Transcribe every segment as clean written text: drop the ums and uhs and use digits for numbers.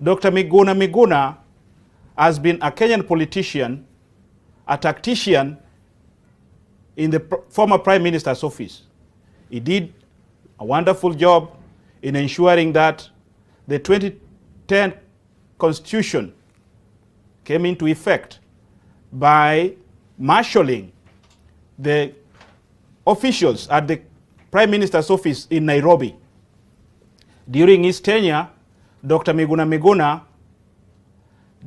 Dr. Miguna Miguna has been a Kenyan politician, a tactician in the former Prime Minister's office. He did a wonderful job in ensuring that the 2010 Constitution came into effect by marshalling the officials at the Prime Minister's office in Nairobi. During his tenure, Dr. Miguna Miguna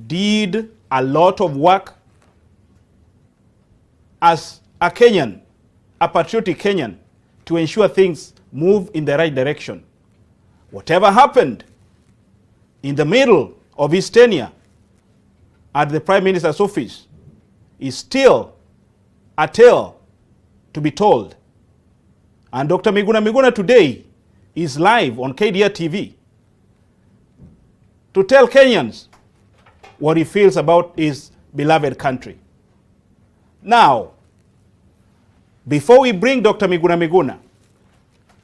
did a lot of work as a Kenyan, a patriotic Kenyan, to ensure things move in the right direction. Whatever happened in the middle of his tenure at the Prime Minister's office is still a tale to be told. And Dr. Miguna Miguna today is live on KDR TV to tell Kenyans what he feels about his beloved country. Now, before we bring Dr. Miguna Miguna,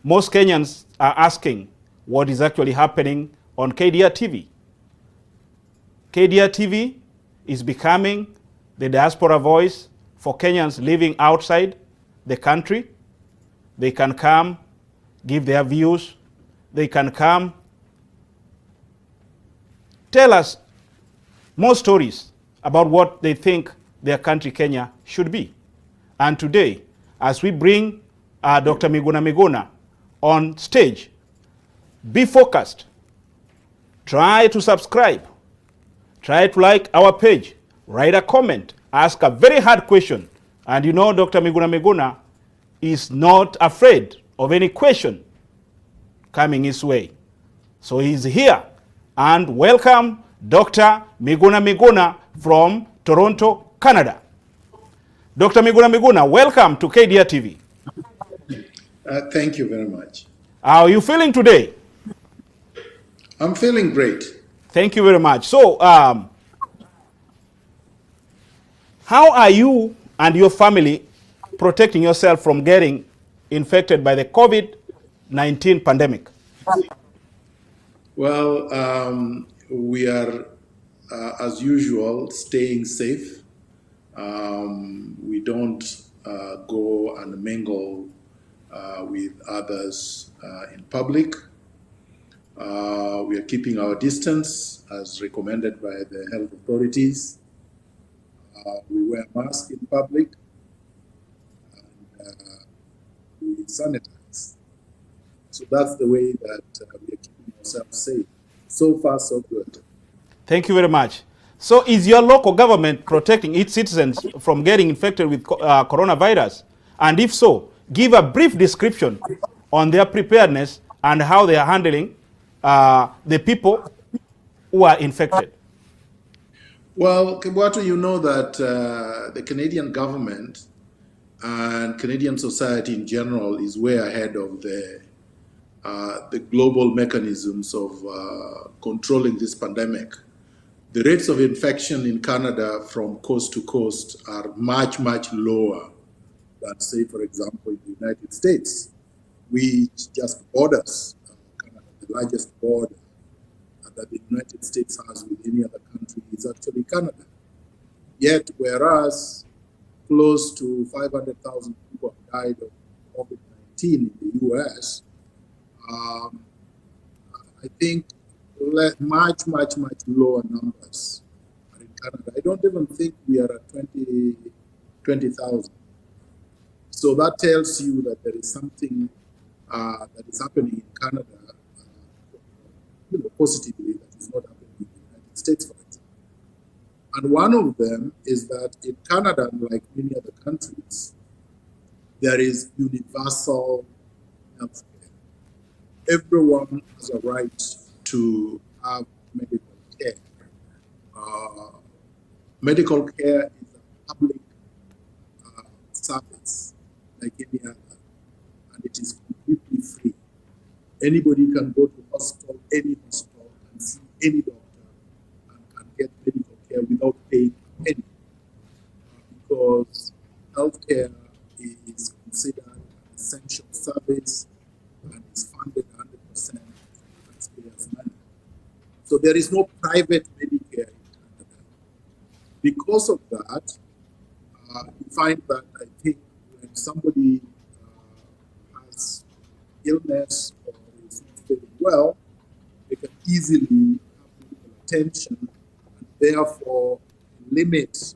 most Kenyans are asking what is actually happening on KDR TV. KDR TV is becoming the diaspora voice for Kenyans living outside the country. They can come, give their views. They can come, tell us more stories about what they think their country, Kenya, should be. And today, as we bring Dr. Miguna Miguna on stage, be focused. Try to subscribe. Try to like our page. Write a comment. Ask a very hard question. And you know Dr. Miguna Miguna is not afraid of any question coming his way. So he's here. And welcome Dr. Miguna Miguna from Toronto, Canada. Dr. Miguna Miguna, welcome to KDR TV. Thank you very much. How are you feeling today? I'm feeling great. Thank you very much. So, how are you and your family protecting yourself from getting infected by the COVID-19 pandemic? Well, we are, as usual, staying safe. We don't go and mingle with others in public. We are keeping our distance as recommended by the health authorities. We wear masks in public, and we sanitize. So that's the way that we are keeping ourselves safe. So far, so good. Thank you very much. So is your local government protecting its citizens from getting infected with coronavirus? And if so, give a brief description on their preparedness and how they are handling the people who are infected. Well, Kibwatu, you know that the Canadian government and Canadian society in general is way ahead of the global mechanisms of controlling this pandemic. The rates of infection in Canada from coast to coast are much, much lower than, say, for example, in the United States, which just borders Canada. The largest border that the United States has with any other country is actually Canada. Yet, whereas close to 500,000 people have died of COVID-19 in the US, I think much lower numbers are in Canada. I don't even think we are at 20,000. So that tells you that there is something that is happening in Canada, positively, that is not happening in the United States, for example. And one of them is that in Canada, like many other countries, there is universal health care. Everyone has a right to have medical care. Medical care is a public service like any other, and it is completely free. Anybody can go to any hospital, can see any doctor, and can get medical care without paying a penny. Because healthcare is considered an essential service and is funded 100% of taxpayers' money. So there is no private Medicare in Canada. Because of that, you find that I think when somebody has illness or is not feeling well, they can easily have medical attention and therefore limit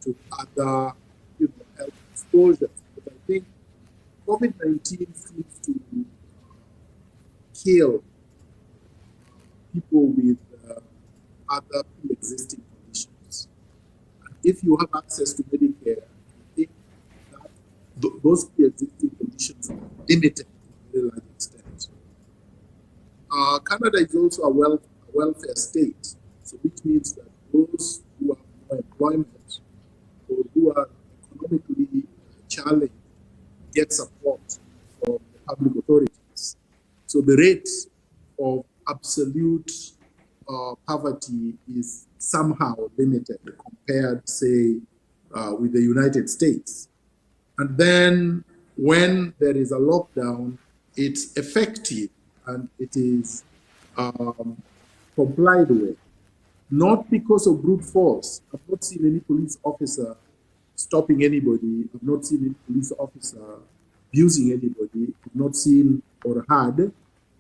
to other health exposures. But I think COVID-19 seems to kill people with other pre-existing conditions. And if you have access to Medicare, I think that those pre-existing conditions are limited to a very large extent. Canada is also a welfare state, so which means that those who have no employment or who are economically challenged get support from the public authorities. So the rate of absolute poverty is somehow limited compared, say, with the United States. And then when there is a lockdown, it's effective and it is complied with, not because of brute force. I've not seen any police officer stopping anybody. I've not seen any police officer abusing anybody. I've not seen or heard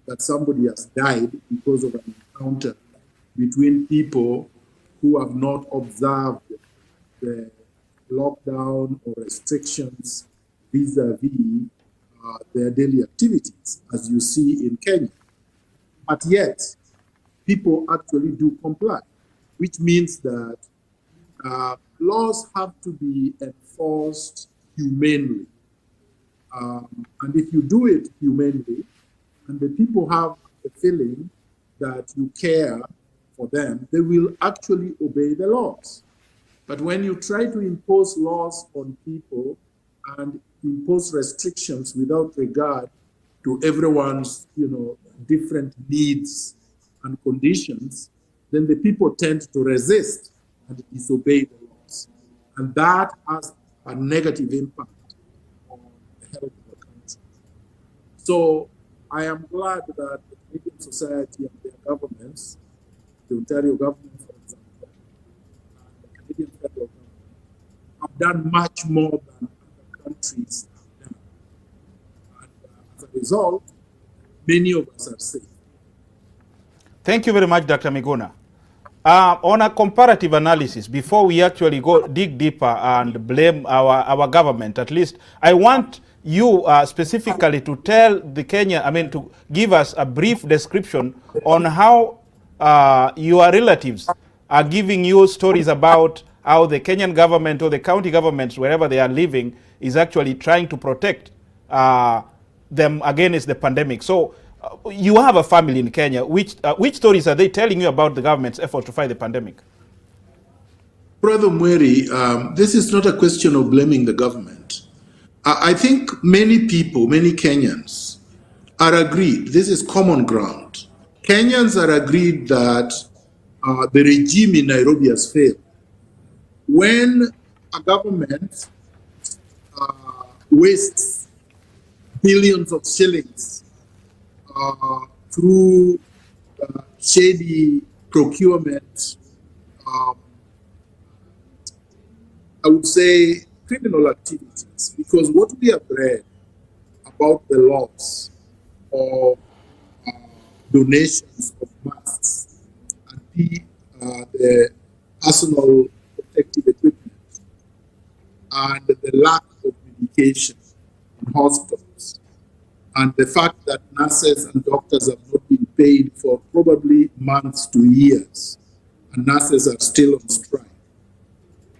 that somebody has died because of an encounter between people who have not observed the lockdown or restrictions vis-a-vis their daily activities, as you see in Kenya. But yet, people actually do comply, which means that laws have to be enforced humanely. And if you do it humanely, and the people have the feeling that you care for them, they will actually obey the laws. But when you try to impose laws on people and impose restrictions without regard to everyone's, different needs and conditions, then the people tend to resist and disobey the laws. And that has a negative impact on the health of the country. So I am glad that the Canadian society and their governments, the Ontario government, for example, and the Canadian federal government, have done much more than other countries have done. And as a result, many of us are safe. Thank you very much, Dr. Miguna. On a comparative analysis, before we actually go dig deeper and blame our government, at least, I want you specifically to tell the to give us a brief description on how your relatives are giving you stories about how the Kenyan government or the county governments, wherever they are living, is actually trying to protect them against the pandemic. So you have a family in Kenya. Which stories are they telling you about the government's effort to fight the pandemic? Brother Mweri, this is not a question of blaming the government. I think many people, many Kenyans are agreed, this is common ground. Kenyans are agreed that the regime in Nairobi has failed. When a government wastes billions of shillings through shady procurement, I would say criminal activities, because what we have read about the loss of donations of masks and the personal protective equipment and the lack of medication in hospitals, and the fact that nurses and doctors have not been paid for probably months to years, and nurses are still on strike.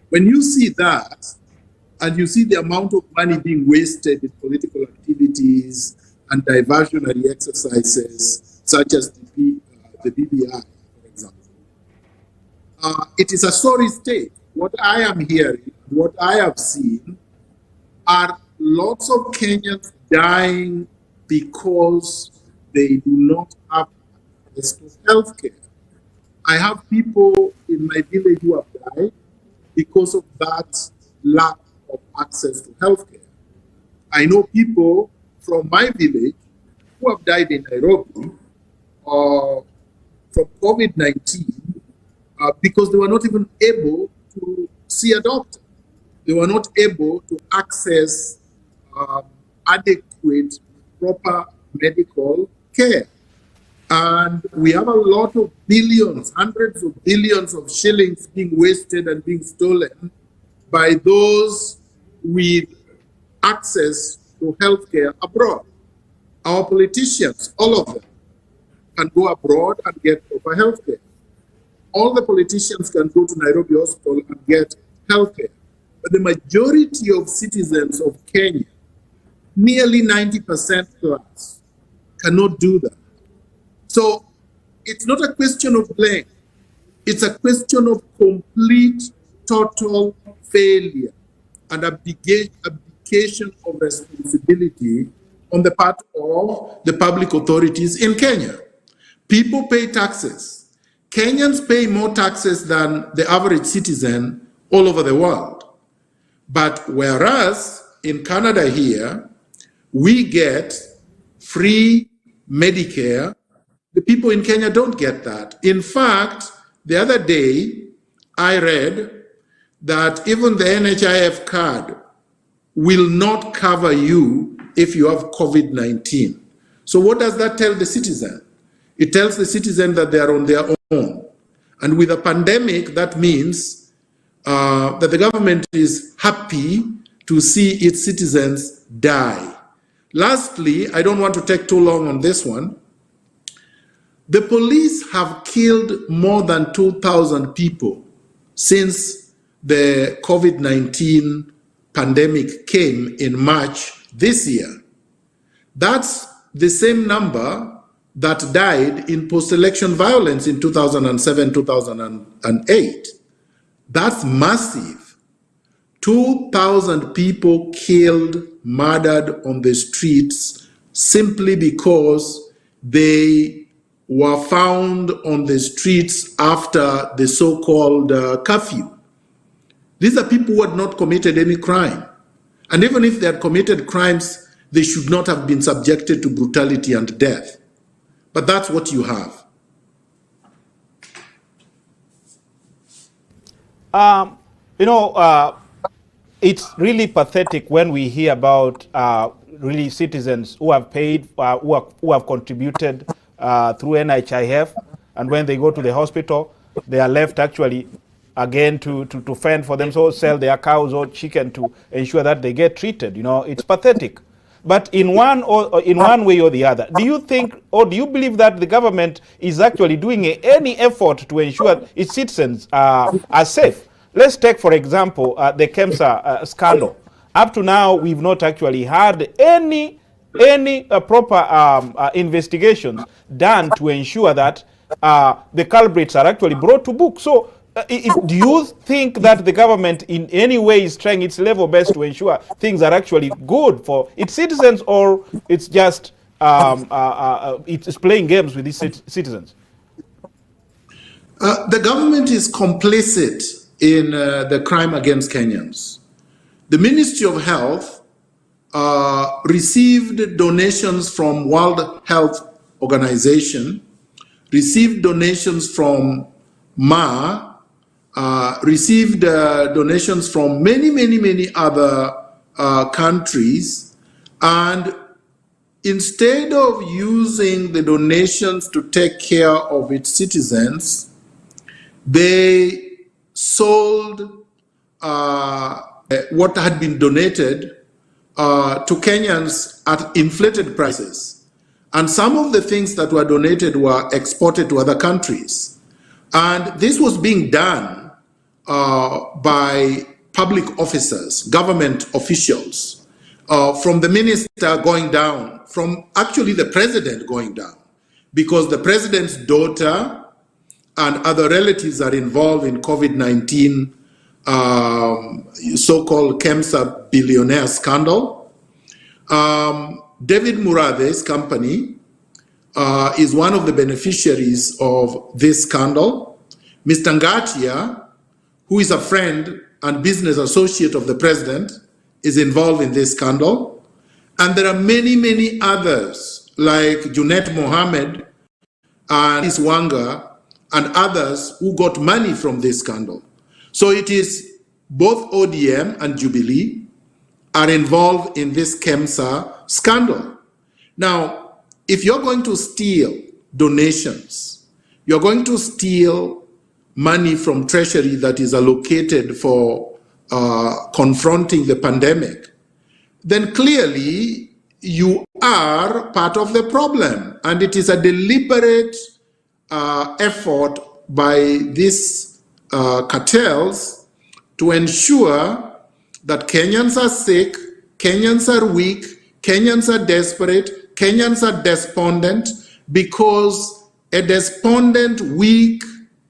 When you see that, and you see the amount of money being wasted in political activities and diversionary exercises, such as the BBI, for example, it is a sorry state. What I am hearing, what I have seen, are lots of Kenyans dying because they do not have access to healthcare. I have people in my village who have died because of that lack of access to healthcare. I know people from my village who have died in Nairobi from COVID-19 because they were not even able to see a doctor. They were not able to access adequate, proper medical care. And we have a lot of billions, hundreds of billions of shillings being wasted and being stolen by those with access to healthcare abroad. Our politicians, all of them, can go abroad and get proper healthcare. All the politicians can go to Nairobi Hospital and get healthcare. But the majority of citizens of Kenya, nearly 90% plus, cannot do that. So it's not a question of blame. It's a question of complete, total failure and abdication of responsibility on the part of the public authorities in Kenya. People pay taxes. Kenyans pay more taxes than the average citizen all over the world. But whereas in Canada here, we get free Medicare, the people in Kenya don't get that. In fact, the other day, I read that even the NHIF card will not cover you if you have COVID-19. So what does that tell the citizen? It tells the citizen that they are on their own. And with a pandemic, that means that the government is happy to see its citizens die. Lastly, I don't want to take too long on this one. The police have killed more than 2,000 people since the COVID-19 pandemic came in March this year. That's the same number that died in post-election violence in 2007, 2008. That's massive. 2,000 people killed, murdered on the streets simply because they were found on the streets after the so-called curfew. These are people who had not committed any crime. And even if they had committed crimes, they should not have been subjected to brutality and death. But that's what you have. It's really pathetic when we hear about really citizens who have paid, who have contributed through NHIF, and when they go to the hospital, they are left actually again to fend for themselves, sell their cows or chicken to ensure that they get treated. It's pathetic. But in one way or the other, do you think, or do you believe that the government is actually doing any effort to ensure its citizens are safe? Let's take, for example, the KEMSA scandal. Up to now, we've not actually had any proper investigations done to ensure that the culprits are actually brought to book. So do you think that the government in any way is trying its level best to ensure things are actually good for its citizens, or it's just it's playing games with its citizens? The government is complicit in the crime against Kenyans. The Ministry of Health received donations from World Health Organization, received donations from MA, received donations from many other countries, and instead of using the donations to take care of its citizens, they sold what had been donated to Kenyans at inflated prices. And some of the things that were donated were exported to other countries. And this was being done by public officers, government officials, from the minister going down, from actually the president going down, because the president's daughter and other relatives are involved in COVID-19 so-called KEMSA billionaire scandal. David Murade's company is one of the beneficiaries of this scandal. Mr. Ngatia, who is a friend and business associate of the president, is involved in this scandal. And there are many others, like Junet Mohammed and Iswanga and others who got money from this scandal. So it is both ODM and Jubilee are involved in this KEMSA scandal. Now, if you're going to steal donations, you're going to steal money from Treasury that is allocated for confronting the pandemic, then clearly you are part of the problem. And it is a deliberate effort by these cartels to ensure that Kenyans are sick, Kenyans are weak, Kenyans are desperate, Kenyans are despondent, because a despondent, weak,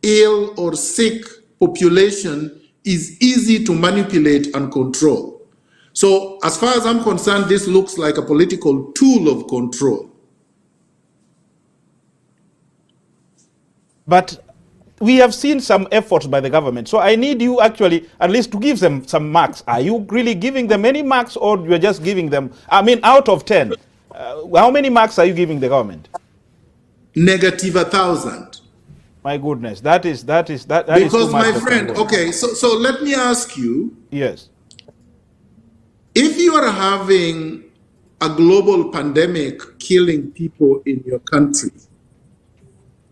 ill, or sick population is easy to manipulate and control. So as far as I'm concerned, this looks like a political tool of control. But we have seen some efforts by the government. So I need you actually at least to give them some marks. Are you really giving them any marks, or you're just giving them, I mean, out of 10, how many marks are you giving the government? Negative 1,000. My goodness, that is because too much, my friend, okay, so let me ask you. Yes. If you are having a global pandemic killing people in your country,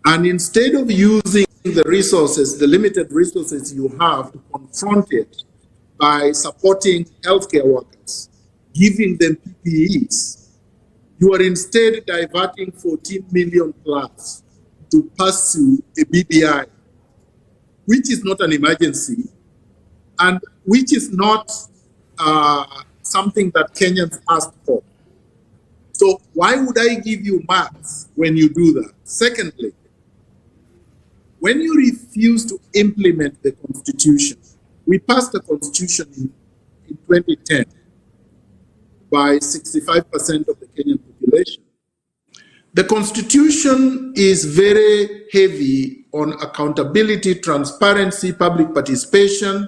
and instead of using the resources, the limited resources you have to confront it by supporting healthcare workers, giving them PPEs, you are instead diverting 14 million plus to pursue a BBI, which is not an emergency and which is not something that Kenyans asked for. So why would I give you marks when you do that? Secondly, when you refuse to implement the Constitution, we passed the Constitution in 2010 by 65% of the Kenyan population. The Constitution is very heavy on accountability, transparency, public participation,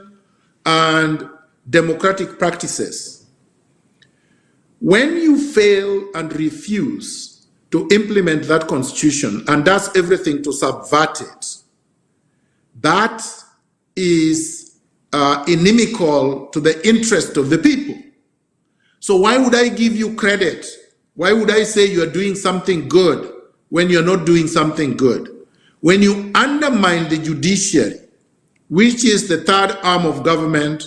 and democratic practices. When you fail and refuse to implement that Constitution and does everything to subvert it, that is inimical to the interest of the people. So why would I give you credit? Why would I say you are doing something good when you're not doing something good? When you undermine the judiciary, which is the third arm of government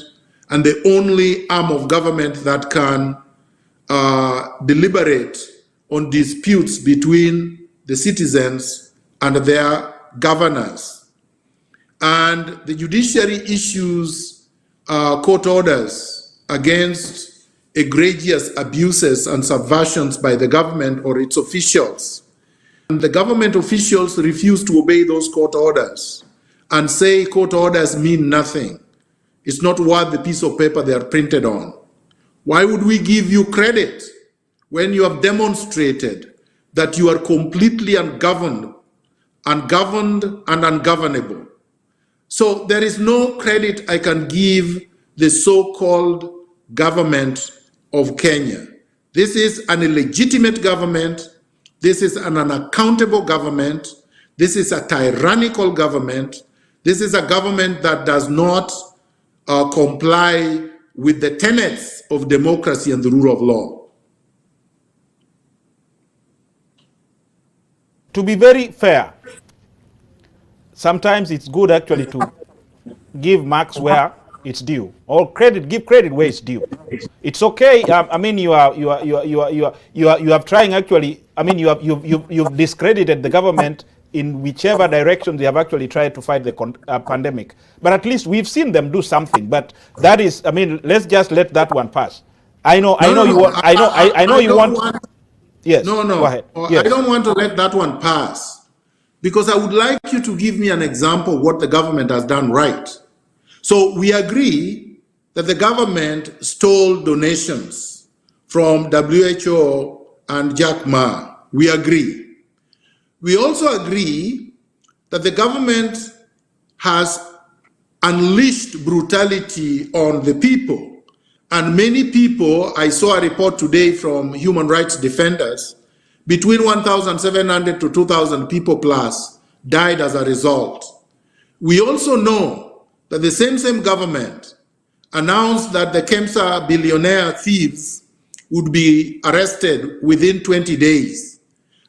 and the only arm of government that can deliberate on disputes between the citizens and their governors. And the judiciary issues court orders against egregious abuses and subversions by the government or its officials. And the government officials refuse to obey those court orders and say court orders mean nothing. It's not worth the piece of paper they are printed on. Why would we give you credit when you have demonstrated that you are completely ungoverned and ungovernable? So there is no credit I can give the so-called government of Kenya. This is an illegitimate government. This is an unaccountable government. This is a tyrannical government. This is a government that does not comply with the tenets of democracy and the rule of law. To be very fair, sometimes it's good actually to give marks where it's due, or give credit where it's due. It's okay. I mean, you have trying actually. I mean, you've discredited the government in whichever direction they have actually tried to fight the pandemic. But at least we've seen them do something. But that is, I mean, let's just let that one pass. I know you want. Yes. No. Go ahead. Yes. I don't want to let that one pass, because I would like you to give me an example of what the government has done right. So we agree that the government stole donations from WHO and Jack Ma. We agree. We also agree that the government has unleashed brutality on the people. And many people, I saw a report today from human rights defenders, Between 1,700 to 2,000 people plus died as a result. We also know that the same government announced that the Kemsa billionaire thieves would be arrested within 20 days,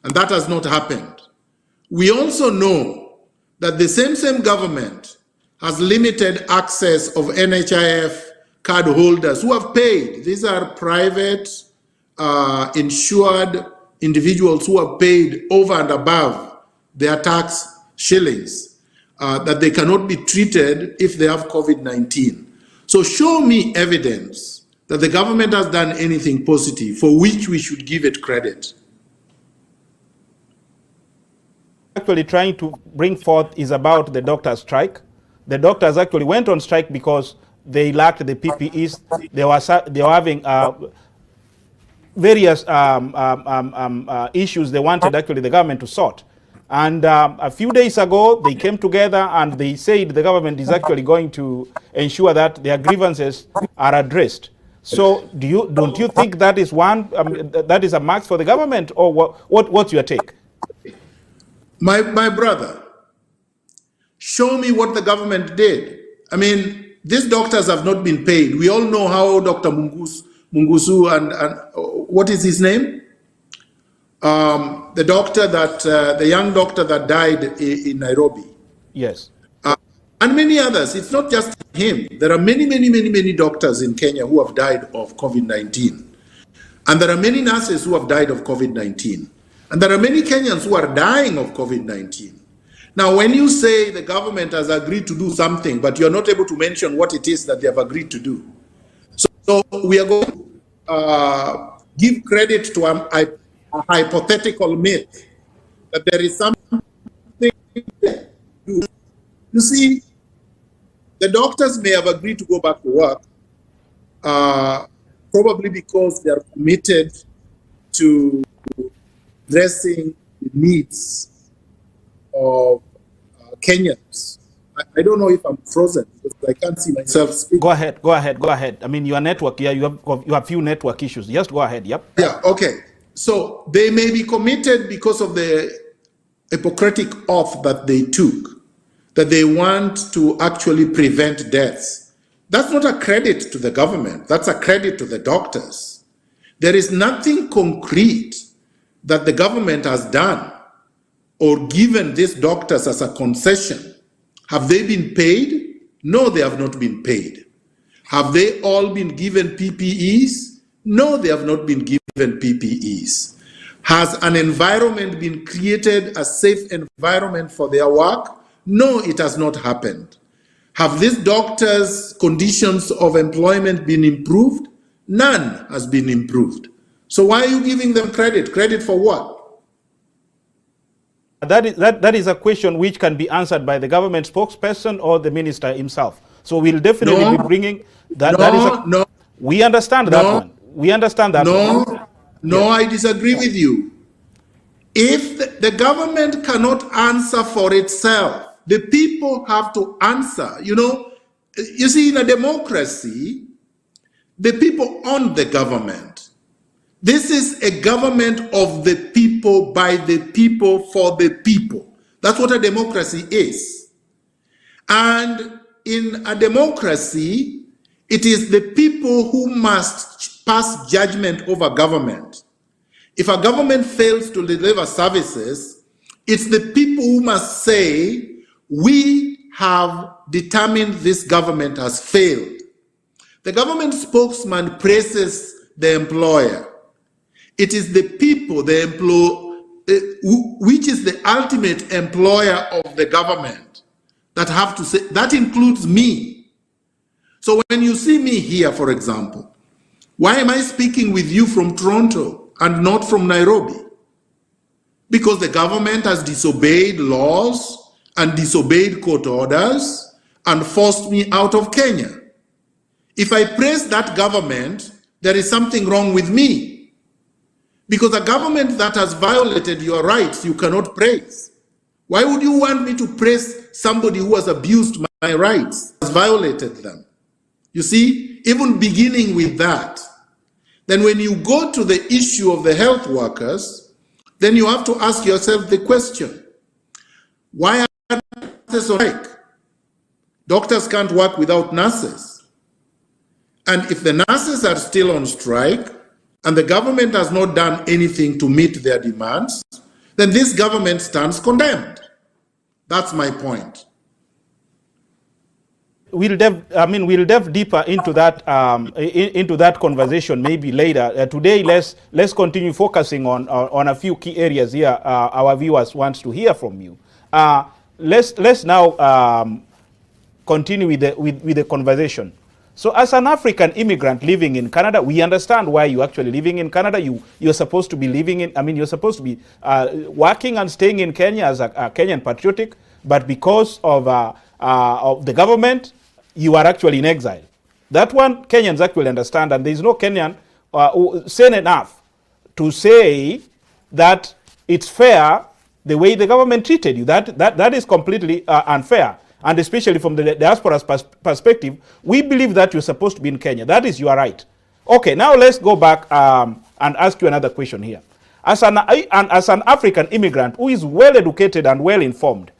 and that has not happened. We also know that the same government has limited access of NHIF card holders who have paid. These are private, insured individuals who have paid over and above their tax shillings, that they cannot be treated if they have COVID-19. So show me evidence that the government has done anything positive for which we should give it credit. Actually trying to bring forth is about the doctors' strike. The doctors actually went on strike because they lacked the PPEs. They were having various issues they wanted actually the government to sort. And a few days ago, they came together and they said the government is actually going to ensure that their grievances are addressed. So don't you think that is one that is a mark for the government, or what's your take? My brother, show me what the government did. I mean, these doctors have not been paid. We all know how Dr. Mungusu and what is his name? The doctor that, the young doctor that died in Nairobi. Yes. And many others. It's not just him. There are many doctors in Kenya who have died of COVID-19. And there are many nurses who have died of COVID-19. And there are many Kenyans who are dying of COVID-19. Now, when you say the government has agreed to do something, but you're not able to mention what it is that they have agreed to do. So we are going to give credit to a hypothetical myth that there is something to do. You see, the doctors may have agreed to go back to work, probably because they are committed to addressing the needs of Kenyans. I don't know if I'm frozen because I can't see myself speak. Go ahead. I mean, your network, yeah, you have few network issues. Just go ahead, yep. Yeah, okay. So they may be committed because of the Hippocratic oath that they took, that they want to actually prevent deaths. That's not a credit to the government. That's a credit to the doctors. There is nothing concrete that the government has done or given these doctors as a concession. Have they been paid? No, they have not been paid. Have they all been given PPEs? No, they have not been given PPEs. Has an environment been created, a safe environment for their work? No, it has not happened. Have these doctors' conditions of employment been improved? None has been improved. So why are you giving them credit? Credit for what? That is a question which can be answered by the government spokesperson or the minister himself. So we'll definitely be bringing that. We understand that one. We understand that one. No, I disagree with you. If the government cannot answer for itself, the people have to answer. You see, in a democracy, the people own the government. This is a government of the people, by the people, for the people. That's what a democracy is. And in a democracy, it is the people who must pass judgment over government. If a government fails to deliver services, it's the people who must say, we have determined this government has failed. The government spokesman praises the employer. It is the people, which is the ultimate employer of the government, that have to say, that includes me. So when you see me here, for example, why am I speaking with you from Toronto and not from Nairobi? Because the government has disobeyed laws and disobeyed court orders and forced me out of Kenya. If I praise that government, there is something wrong with me. Because a government that has violated your rights, you cannot praise. Why would you want me to praise somebody who has abused my rights, has violated them? You see, even beginning with that, then when you go to the issue of the health workers, then you have to ask yourself the question, why are nurses on strike? Doctors can't work without nurses. And if the nurses are still on strike and the government has not done anything to meet their demands, then this government stands condemned. That's my point. We'll delve deeper into that conversation maybe later. Today, let's continue focusing on a few key areas here. Our viewers want to hear from you. Let's now continue with the conversation. So, as an African immigrant living in Canada, we understand why you're actually living in Canada. You're supposed to be living in. You're supposed to be working and staying in Kenya as a Kenyan patriotic, but because of the government, you are actually in exile. That one Kenyans actually understand, and there is no Kenyan sane enough to say that it's fair the way the government treated you. That is completely unfair, and especially from the diaspora's perspective, we believe that you're supposed to be in Kenya. That is your right. Okay, now let's go back and ask you another question here. As an African immigrant who is well educated and well informed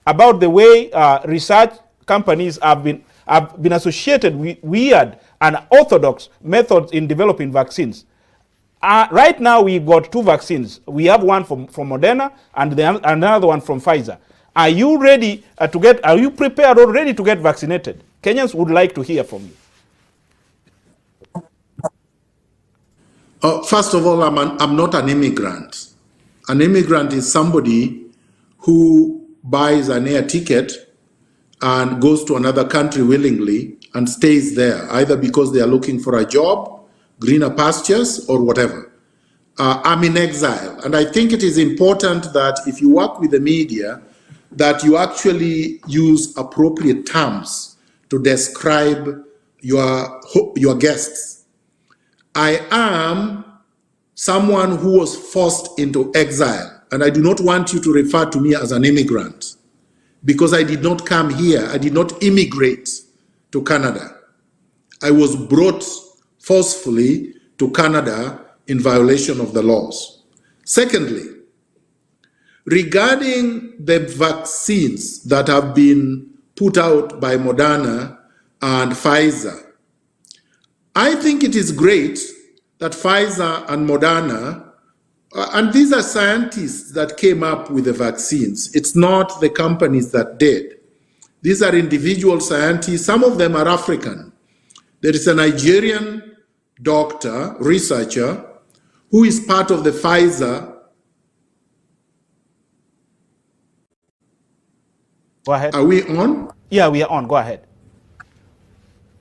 about the way research companies have been associated with weird and orthodox methods in developing vaccines. Right now, we got two vaccines. We have one from Moderna and another one from Pfizer. Are you ready are you prepared or ready to get vaccinated? Kenyans would like to hear from you. First of all, I'm not an immigrant. An immigrant is somebody who buys an air ticket and goes to another country willingly and stays there, either because they are looking for a job, greener pastures, or whatever. I'm in exile, and I think it is important that if you work with the media, that you actually use appropriate terms to describe your guests. I am someone who was forced into exile, and I do not want you to refer to me as an immigrant, because I did not come here. I did not immigrate to Canada. I was brought forcefully to Canada in violation of the laws. Secondly, regarding the vaccines that have been put out by Moderna and Pfizer, I think it is great that Pfizer and Moderna, and these are scientists that came up with the vaccines. It's not the companies that did. These are individual scientists. Some of them are African. There is a Nigerian doctor, researcher, who is part of the Pfizer. Go ahead. Are we on? Yeah, we are on. Go ahead.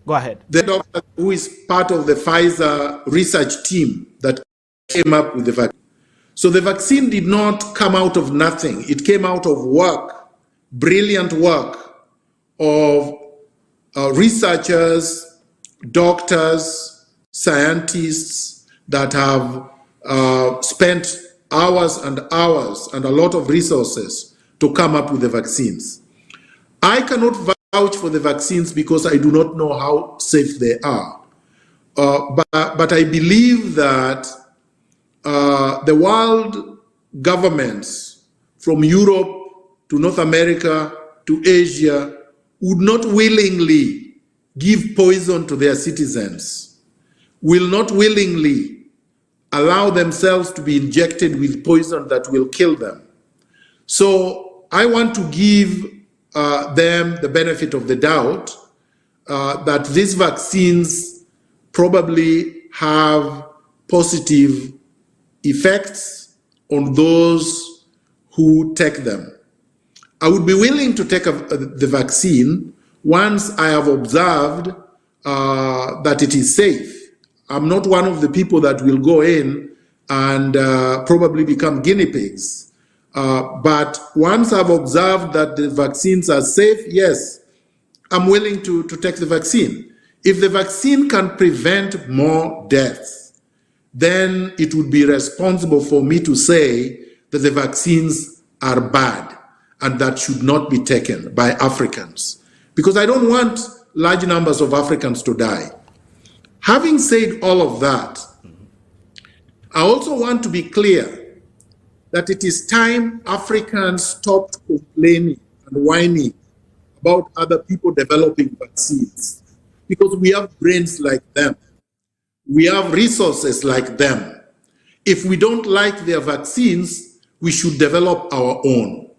Go ahead. The doctor who is part of the Pfizer research team that came up with the vaccine. So the vaccine did not come out of nothing. It came out of work, brilliant work of researchers, doctors, scientists that have spent hours and hours and a lot of resources to come up with the vaccines. I cannot vouch for the vaccines because I do not know how safe they are. But I believe that the world governments from Europe to North America to Asia would not willingly give poison to their citizens, will not willingly allow themselves to be injected with poison that will kill them. So I want to give them the benefit of the doubt that these vaccines probably have positive effects on those who take them. I would be willing to take the vaccine once I have observed that it is safe. I'm not one of the people that will go in and probably become guinea pigs. But once I've observed that the vaccines are safe, yes, I'm willing to take the vaccine. If the vaccine can prevent more deaths, then it would be responsible for me to say that the vaccines are bad and that should not be taken by Africans. Because I don't want large numbers of Africans to die. Having said all of that, I also want to be clear that it is time Africans stopped complaining and whining about other people developing vaccines, because we have brains like them. We have resources like them. If we don't like their vaccines, we should develop our own.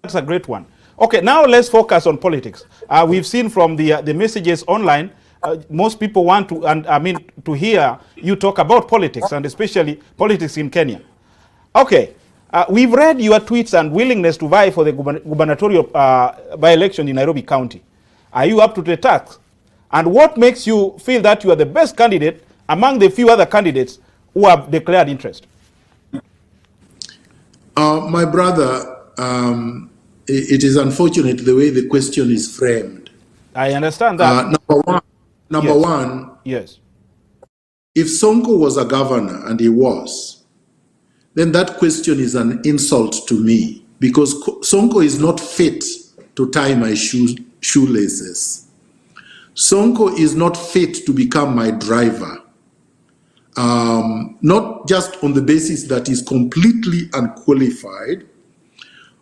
That's a great one. Okay, now let's focus on politics. We've seen from the messages online, most people want to, to hear you talk about politics, and especially politics in Kenya. Okay, we've read your tweets and willingness to vie for the gubernatorial by-election in Nairobi County. Are you up to the task? And what makes you feel that you are the best candidate among the few other candidates who have declared interest? My brother, it is unfortunate the way the question is framed. I understand that. Number one, yes. If Sonko was a governor, and he was, then that question is an insult to me, because Sonko is not fit to tie my shoelaces. Sonko is not fit to become my driver. Not just on the basis that he's completely unqualified,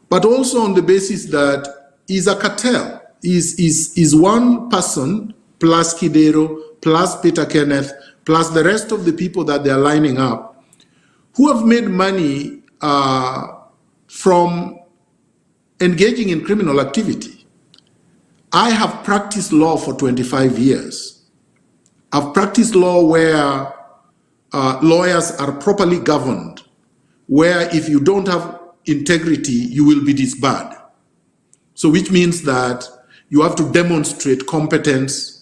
but also on the basis that he's a cartel. He's one person plus Kidero, plus Peter Kenneth, plus the rest of the people that they're lining up, who have made money from engaging in criminal activity. I have practiced law for 25 years. I've practiced law where lawyers are properly governed, where if you don't have integrity, you will be disbarred. So which means that you have to demonstrate competence,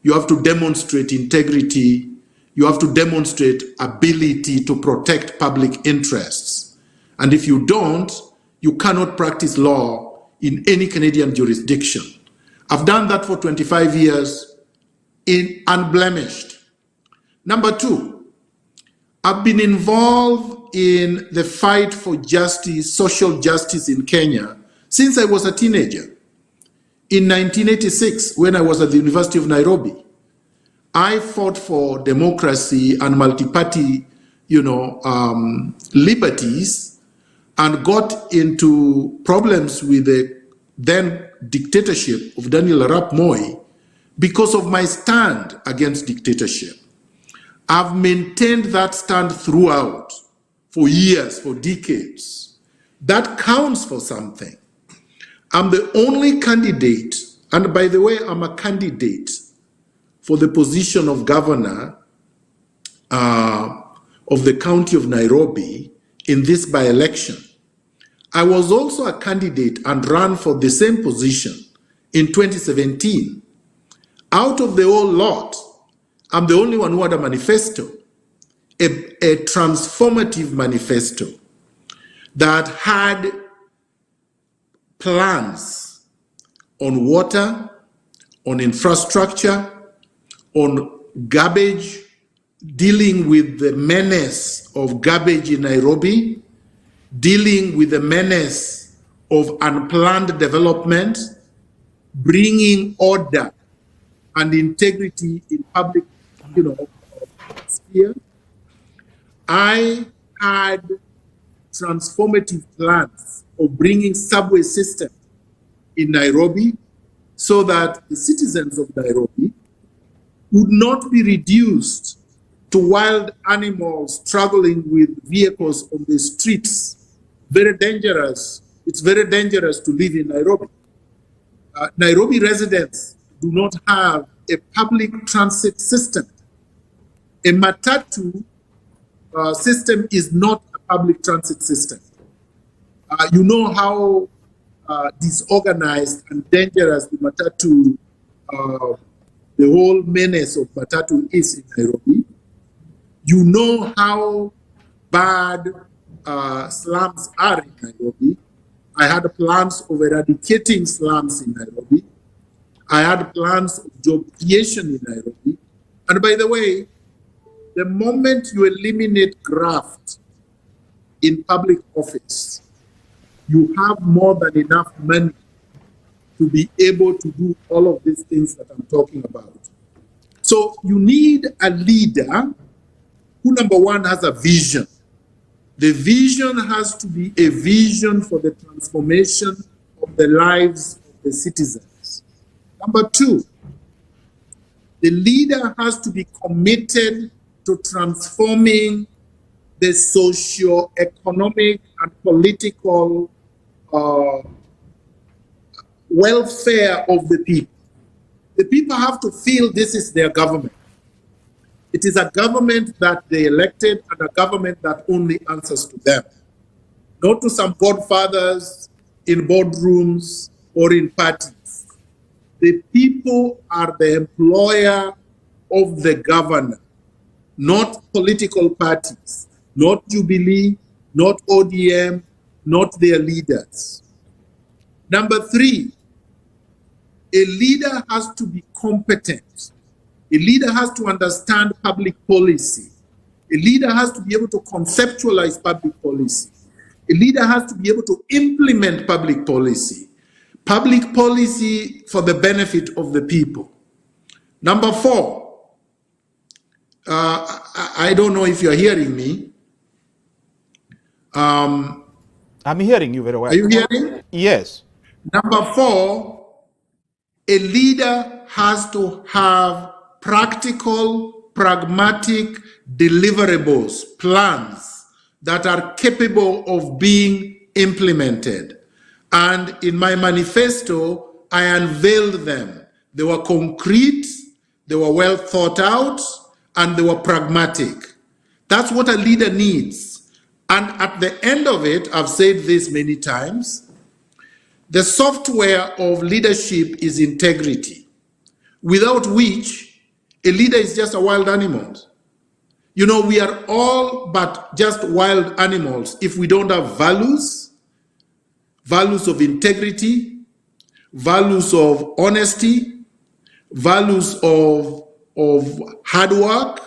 you have to demonstrate integrity, you have to demonstrate ability to protect public interests. And if you don't, you cannot practice law in any Canadian jurisdiction. I've done that for 25 years unblemished. Number two, I've been involved in the fight for justice, social justice in Kenya since I was a teenager. In 1986, when I was at the University of Nairobi, I fought for democracy and multi-party, liberties, and got into problems with the then dictatorship of Daniel Arap Moi because of my stand against dictatorship. I've maintained that stand throughout for years, for decades. That counts for something. I'm the only candidate, and by the way, I'm a candidate for the position of governor of the county of Nairobi in this by-election. I was also a candidate and ran for the same position in 2017. Out of the whole lot, I'm the only one who had a manifesto, a transformative manifesto that had plans on water, on infrastructure, on garbage, dealing with the menace of garbage in Nairobi, dealing with the menace of unplanned development, bringing order and integrity in public, sphere. I had transformative plans of bringing subway system in Nairobi so that the citizens of Nairobi would not be reduced to wild animals struggling with vehicles on the streets. Very dangerous. It's very dangerous to live in Nairobi. Nairobi residents do not have a public transit system. A matatu system is not a public transit system. You know how disorganized and dangerous the matatu, the whole menace of matatu is in Nairobi. You know how bad slums are in Nairobi. I had plans of eradicating slums in Nairobi. I had plans of job creation in Nairobi. And by the way, the moment you eliminate graft in public office, you have more than enough money to be able to do all of these things that I'm talking about. So you need a leader who, number one, has a vision The vision has to be a vision for the transformation of the lives of the citizens. Number two, the leader has to be committed to transforming the socio-economic and political welfare of the people. The people have to feel this is their government. It is a government that they elected and a government that only answers to them, not to some godfathers in boardrooms or in parties. The people are the employer of the governor, not political parties, not Jubilee, not ODM, not their leaders. Number three, a leader has to be competent. A leader has to understand public policy. A leader has to be able to conceptualize public policy. A leader has to be able to implement public policy for the benefit of the people. Number four, I don't know if you're hearing me. I'm hearing you very well. Are you hearing? Yes. Number four, a leader has to have practical, pragmatic deliverables, plans that are capable of being implemented. And in my manifesto, I unveiled them. They were concrete, they were well thought out, and they were pragmatic. That's what a leader needs. And at the end of it, I've said this many times, the software of leadership is integrity, without which a leader is just a wild animal. You know, we are all but just wild animals if we don't have values, values of integrity, values of honesty, values of hard work,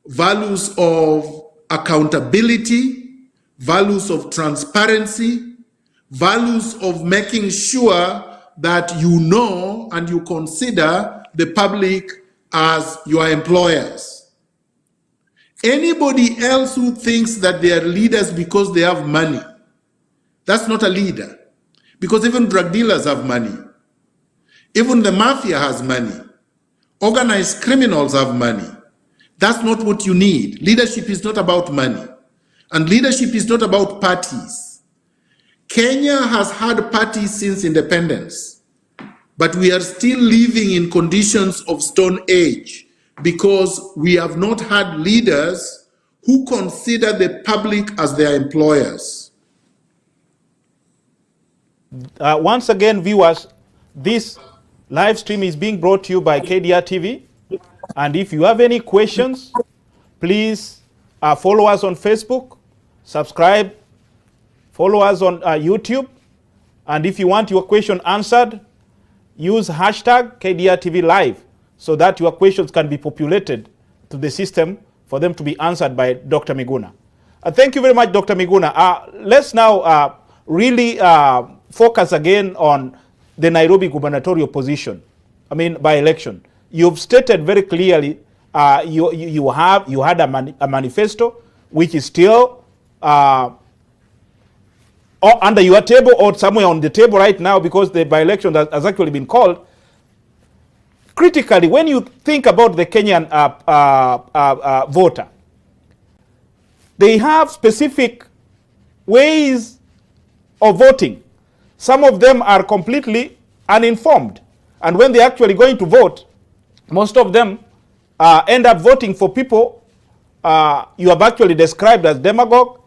values of accountability, values of transparency, values of making sure that you know and you consider the public as your employers. Anybody else who thinks that they are leaders because they have money, that's not a leader. Because even drug dealers have money. Even the mafia has money. Organized criminals have money. That's not what you need. Leadership is not about money. And leadership is not about parties. Kenya has had parties since independence. But we are still living in conditions of Stone Age because we have not had leaders who consider the public as their employers. Once again, viewers, this live stream is being brought to you by KDR TV. And if you have any questions, please follow us on Facebook, subscribe, follow us on YouTube. And if you want your question answered, use hashtag KDRTV Live so that your questions can be populated to the system for them to be answered by Dr. Miguna. Thank you very much, Dr. Miguna. Let's now really focus again on the Nairobi gubernatorial position, by election. You've stated very clearly you had a manifesto which is still under your table or somewhere on the table right now because the by-election has actually been called. Critically, when you think about the Kenyan voter, they have specific ways of voting. Some of them are completely uninformed. And when they're actually going to vote, most of them end up voting for people you have actually described as demagogue,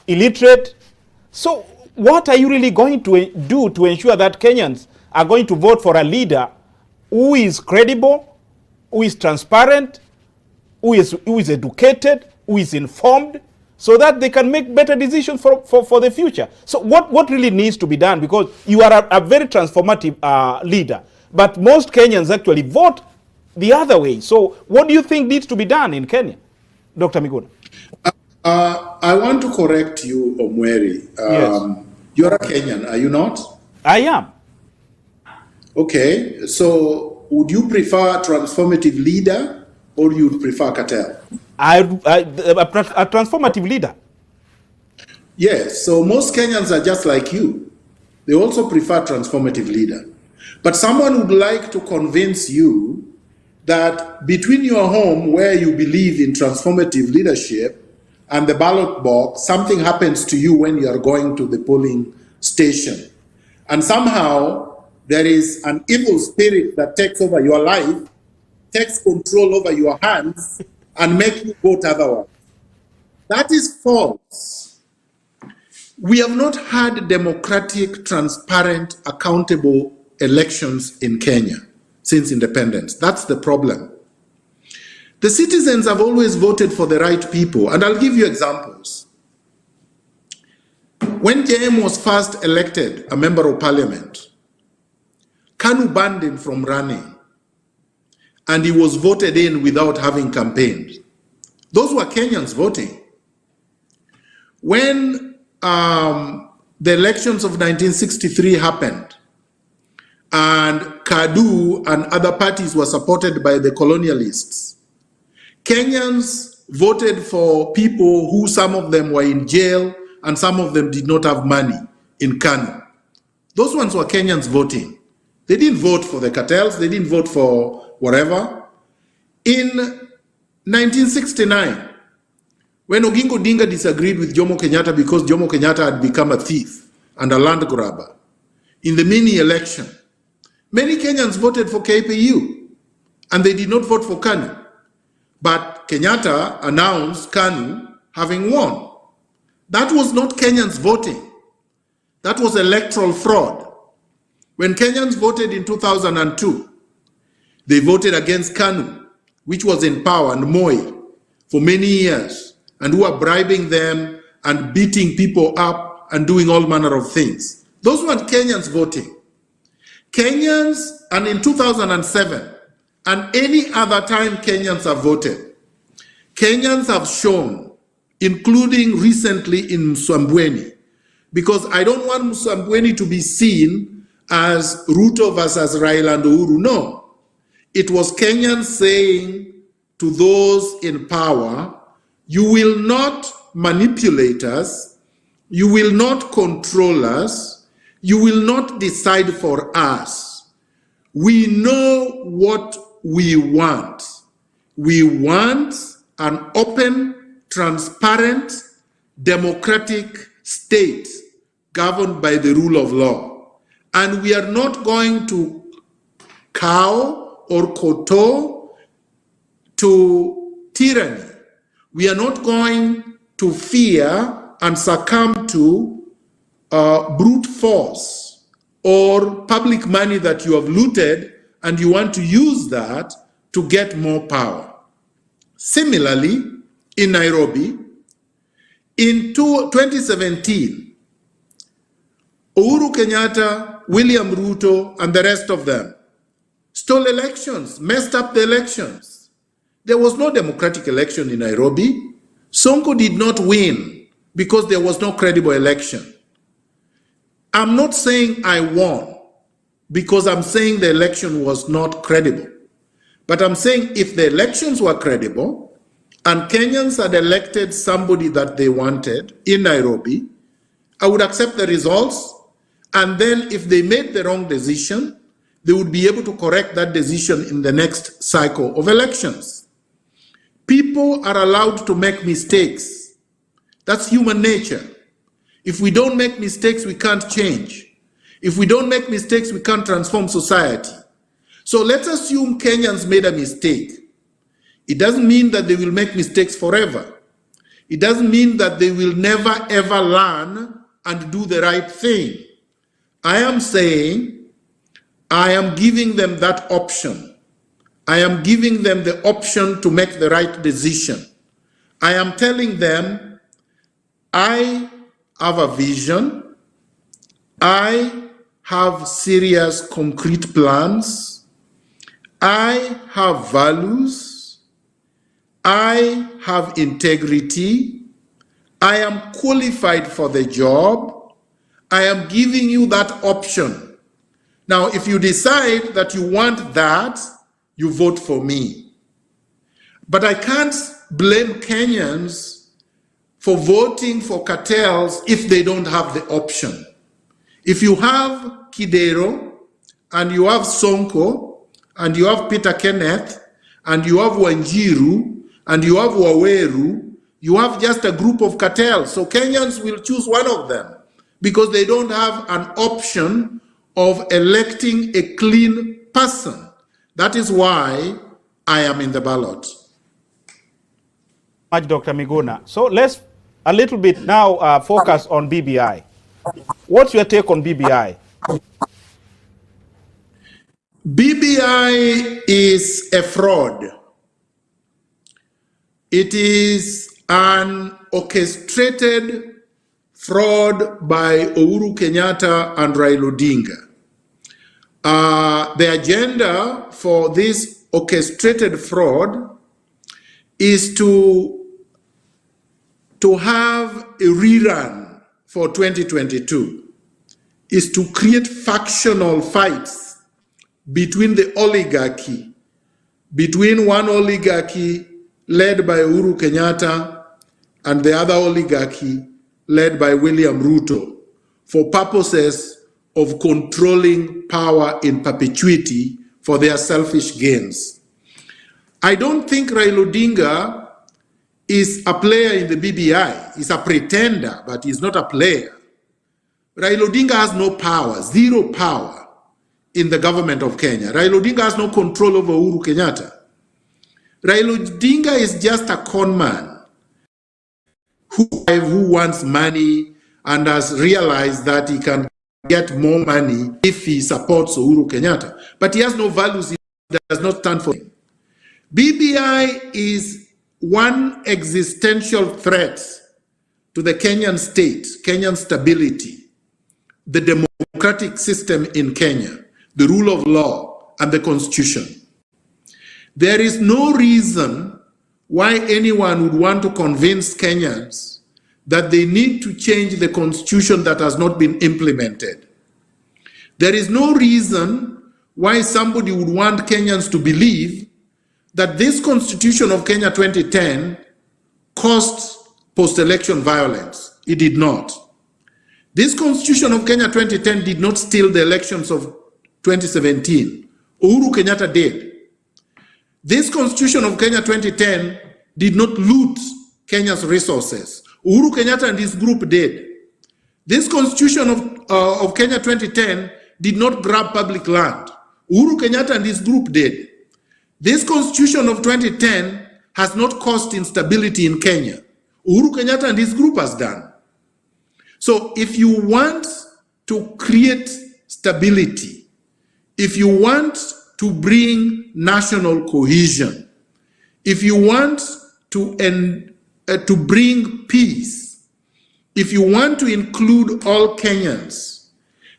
illiterate. So what are you really going to do to ensure that Kenyans are going to vote for a leader who is credible, who is transparent, who is educated, who is informed, so that they can make better decisions for the future? So what really needs to be done? Because you are a very transformative leader, but most Kenyans actually vote the other way. So what do you think needs to be done in Kenya, Dr. Miguna? I want to correct you, Omweri. Yes. You're a Kenyan, are you not? I am. Okay, so would you prefer a transformative leader or you would prefer cartel? A transformative leader. Yes, so most Kenyans are just like you. They also prefer transformative leader. But someone would like to convince you that between your home, where you believe in transformative leadership, and the ballot box, something happens to you when you are going to the polling station. And somehow there is an evil spirit that takes over your life, takes control over your hands, and makes you vote otherwise. That is false. We have not had democratic, transparent, accountable elections in Kenya since independence. That's the problem. The citizens have always voted for the right people, and I'll give you examples. When JM was first elected a member of parliament, Kanu banned him from running, and he was voted in without having campaigned. Those were Kenyans voting. When the elections of 1963 happened, and KADU and other parties were supported by the colonialists, Kenyans voted for people who some of them were in jail and some of them did not have money in Kanu. Those ones were Kenyans voting. They didn't vote for the cartels, they didn't vote for whatever. In 1969, when Oginga Odinga disagreed with Jomo Kenyatta because Jomo Kenyatta had become a thief and a land grabber, in the mini election, many Kenyans voted for KPU and they did not vote for Kanu. But Kenyatta announced Kanu having won. That was not Kenyans voting. That was electoral fraud. When Kenyans voted in 2002, they voted against Kanu, which was in power, and Moi for many years, and who are bribing them and beating people up and doing all manner of things. Those weren't Kenyans voting. Kenyans, and in 2007, and any other time Kenyans have voted, Kenyans have shown, including recently in Msambweni, because I don't want Msambweni to be seen as Ruto versus Raila and Uhuru. No. It was Kenyans saying to those in power, you will not manipulate us, you will not control us, you will not decide for us. We know what we want. We want an open, transparent, democratic state governed by the rule of law. And we are not going to cow or kowtow to tyranny. We are not going to fear and succumb to brute force or public money that you have looted and you want to use that to get more power. Similarly, in Nairobi, in 2017, Uhuru Kenyatta, William Ruto, and the rest of them stole elections, messed up the elections. There was no democratic election in Nairobi. Sonko did not win because there was no credible election. I'm not saying I won because I'm saying the election was not credible. But I'm saying if the elections were credible and Kenyans had elected somebody that they wanted in Nairobi, I would accept the results. And then if they made the wrong decision, they would be able to correct that decision in the next cycle of elections. People are allowed to make mistakes. That's human nature. If we don't make mistakes, we can't change. If we don't make mistakes, we can't transform society. So let's assume Kenyans made a mistake. It doesn't mean that they will make mistakes forever. It doesn't mean that they will never ever learn and do the right thing. I am saying, I am giving them that option. I am giving them the option to make the right decision. I am telling them, I have a vision. I have serious, concrete plans. I have values. I have integrity. I am qualified for the job. I am giving you that option. Now, if you decide that you want that, you vote for me. But I can't blame Kenyans for voting for cartels if they don't have the option. If you have Kidero, and you have Sonko, and you have Peter Kenneth, and you have Wanjiru, and you have Waweru, you have just a group of cartels. So Kenyans will choose one of them because they don't have an option of electing a clean person. That is why I am in the ballot. Dr. Miguna. So let's a little bit now focus on BBI. What's your take on BBI? BBI is a fraud. It is an orchestrated fraud by Uhuru Kenyatta and Raila Odinga. The agenda for this orchestrated fraud is to have a rerun for 2022, is to create factional fights between the oligarchy, between one oligarchy led by Uhuru Kenyatta and the other oligarchy led by William Ruto, for purposes of controlling power in perpetuity for their selfish gains. I don't think Raila Odinga is a player in the BBI. He's a pretender, but he's not a player. Raila Odinga has no power, zero power in the government of Kenya. Raila Odinga has no control over Uhuru Kenyatta. Raila Odinga is just a conman who wants money and has realized that he can get more money if he supports Uhuru Kenyatta. But he has no values, he does not stand for him. BBI is one existential threat to the Kenyan state, Kenyan stability, the democratic system in Kenya, the rule of law, and the constitution. There is no reason why anyone would want to convince Kenyans that they need to change the constitution that has not been implemented. There is no reason why somebody would want Kenyans to believe that this constitution of Kenya 2010 caused post-election violence. It did not. This constitution of Kenya 2010 did not steal the elections of 2017. Uhuru Kenyatta did. This constitution of Kenya 2010 did not loot Kenya's resources. Uhuru Kenyatta and his group did. This constitution of Kenya 2010 did not grab public land. Uhuru Kenyatta and his group did. This constitution of 2010 has not caused instability in Kenya. Uhuru Kenyatta and his group has done. So if you want to create stability, if you want to bring national cohesion, if you want to bring peace, if you want to include all Kenyans,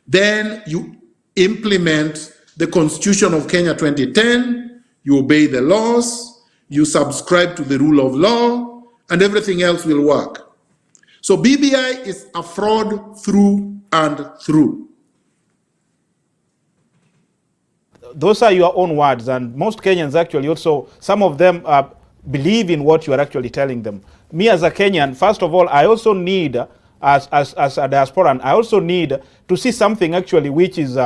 then you implement the Constitution of Kenya 2010, you obey the laws, you subscribe to the rule of law, and everything else will work. So BBI is a fraud through and through. Those are your own words, and most Kenyans actually also, some of them believe in what you are actually telling them. Me as a Kenyan, first of all, I also need, as a diasporan, I also need to see something actually which is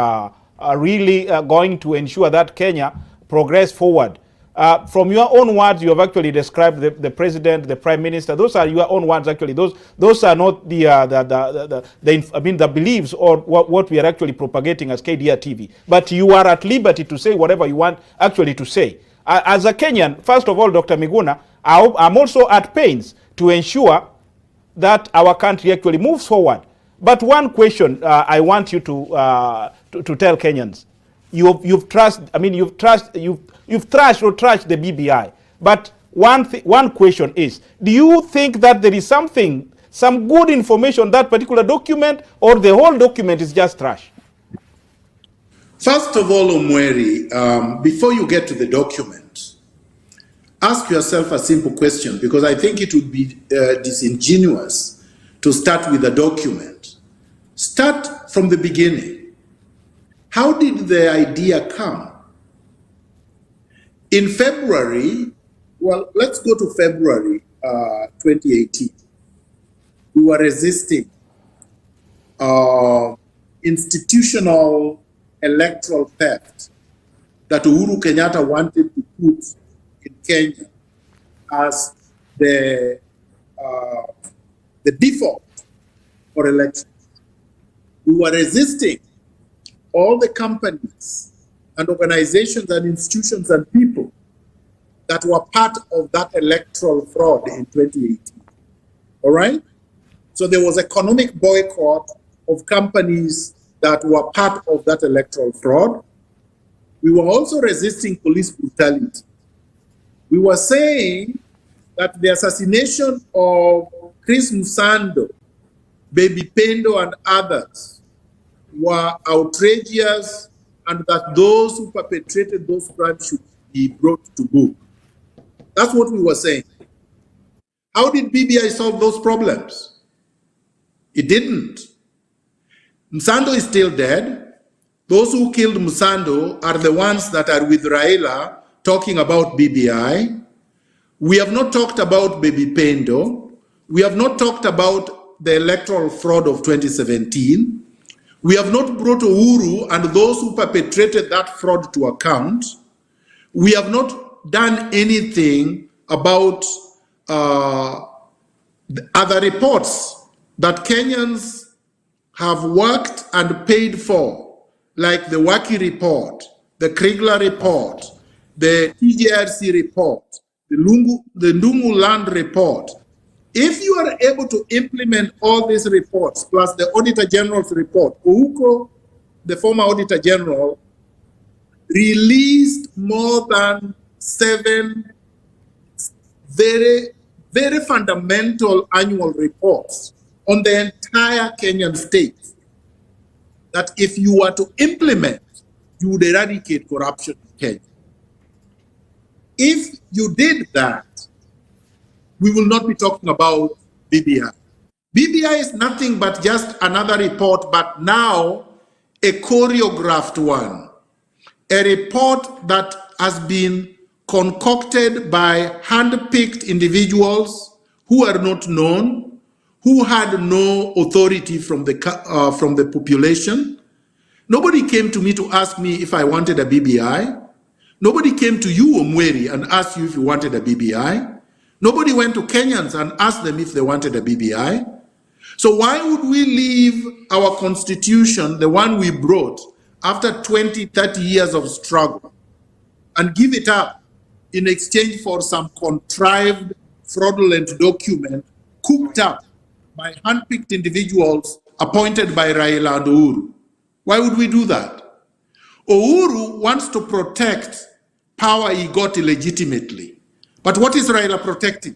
really going to ensure that Kenya progress forward. From your own words, you have actually described the president, the prime minister. Those are your own words actually. Those are not the beliefs or what we are actually propagating as KDR TV. But you are at liberty to say whatever you want actually to say. As a Kenyan, first of all, Dr. Miguna, I'm also at pains to ensure that our country actually moves forward. But one question I want you to tell Kenyans. You've trashed the BBI. But one question is, do you think that there is some good information in that particular document, or the whole document is just trash? First of all, Omweri, before you get to the document, ask yourself a simple question, because I think it would be disingenuous to start with a document. Start from the beginning. How did the idea come? In February, well, let's go to February 2018. we were resisting institutional electoral theft that Uhuru Kenyatta wanted to put in Kenya as the default for elections. We were resisting all the companies and organizations and institutions and people that were part of that electoral fraud in 2018. All right? So there was economic boycott of companies that were part of that electoral fraud. We were also resisting police brutality. We were saying that the assassination of Chris Musando, Baby Pendo, and others were outrageous, and that those who perpetrated those crimes should be brought to book. That's what we were saying. How did BBI solve those problems? It didn't. Musando is still dead. Those who killed Musando are the ones that are with Raila talking about BBI. We have not talked about Baby Pendo. We have not talked about the electoral fraud of 2017. We have not brought Uhuru and those who perpetrated that fraud to account. We have not done anything about the other reports that Kenyans have worked and paid for, like the Waki report, the Kriegler report, the TJRC report, the Ndungu land report. If you are able to implement all these reports, plus the Auditor General's report, Ouko, the former Auditor General, released more than 7 very, very fundamental annual reports on the entire Kenyan state, that if you were to implement, you would eradicate corruption in Kenya. If you did that, we will not be talking about BBI. BBI is nothing but just another report, but now a choreographed one. A report that has been concocted by hand-picked individuals who are not known, who had no authority from the population. Nobody came to me to ask me if I wanted a BBI. Nobody came to you, Omweri, and asked you if you wanted a BBI. Nobody went to Kenyans and asked them if they wanted a BBI. So why would we leave our constitution, the one we brought, after 20, 30 years of struggle, and give it up in exchange for some contrived, fraudulent document cooked up by hand-picked individuals appointed by Raila and Uhuru? Why would we do that? Uhuru wants to protect power he got illegitimately. But what is Raila protecting?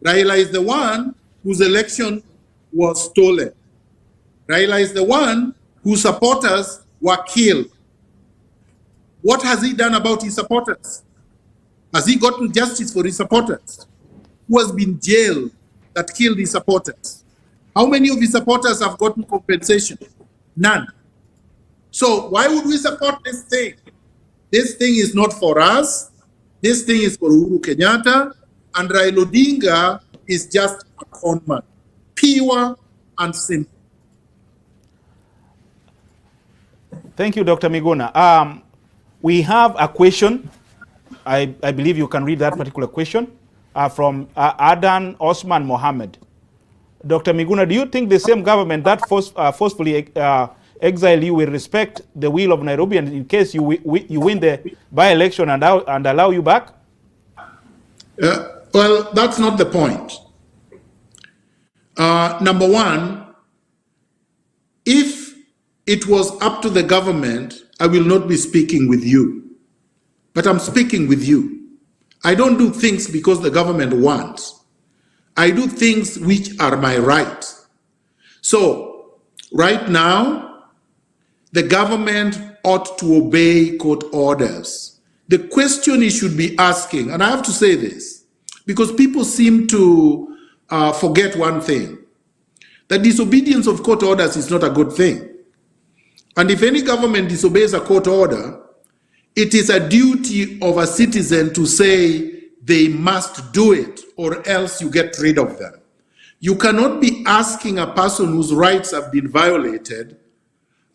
Raila is the one whose election was stolen. Raila is the one whose supporters were killed. What has he done about his supporters? Has he gotten justice for his supporters? Who has been jailed that killed his supporters? How many of his supporters have gotten compensation? None. So why would we support this thing? This thing is not for us. This thing is for Uhuru Kenyatta, and Raila Odinga is just a conman, pure and simple. Thank you, Dr. Miguna. We have a question. I believe you can read that particular question from Adan Osman Mohammed. Dr. Miguna, do you think the same government that forcefully exile you will respect the will of Nairobi, and in case you win the by-election and allow you back? Well, that's not the point. Number one, if it was up to the government, I will not be speaking with you. But I'm speaking with you. I don't do things because the government wants. I do things which are my right. So, right now, the government ought to obey court orders. The question he should be asking, and I have to say this, because people seem to forget one thing, that disobedience of court orders is not a good thing. And if any government disobeys a court order, it is a duty of a citizen to say they must do it, or else you get rid of them. You cannot be asking a person whose rights have been violated,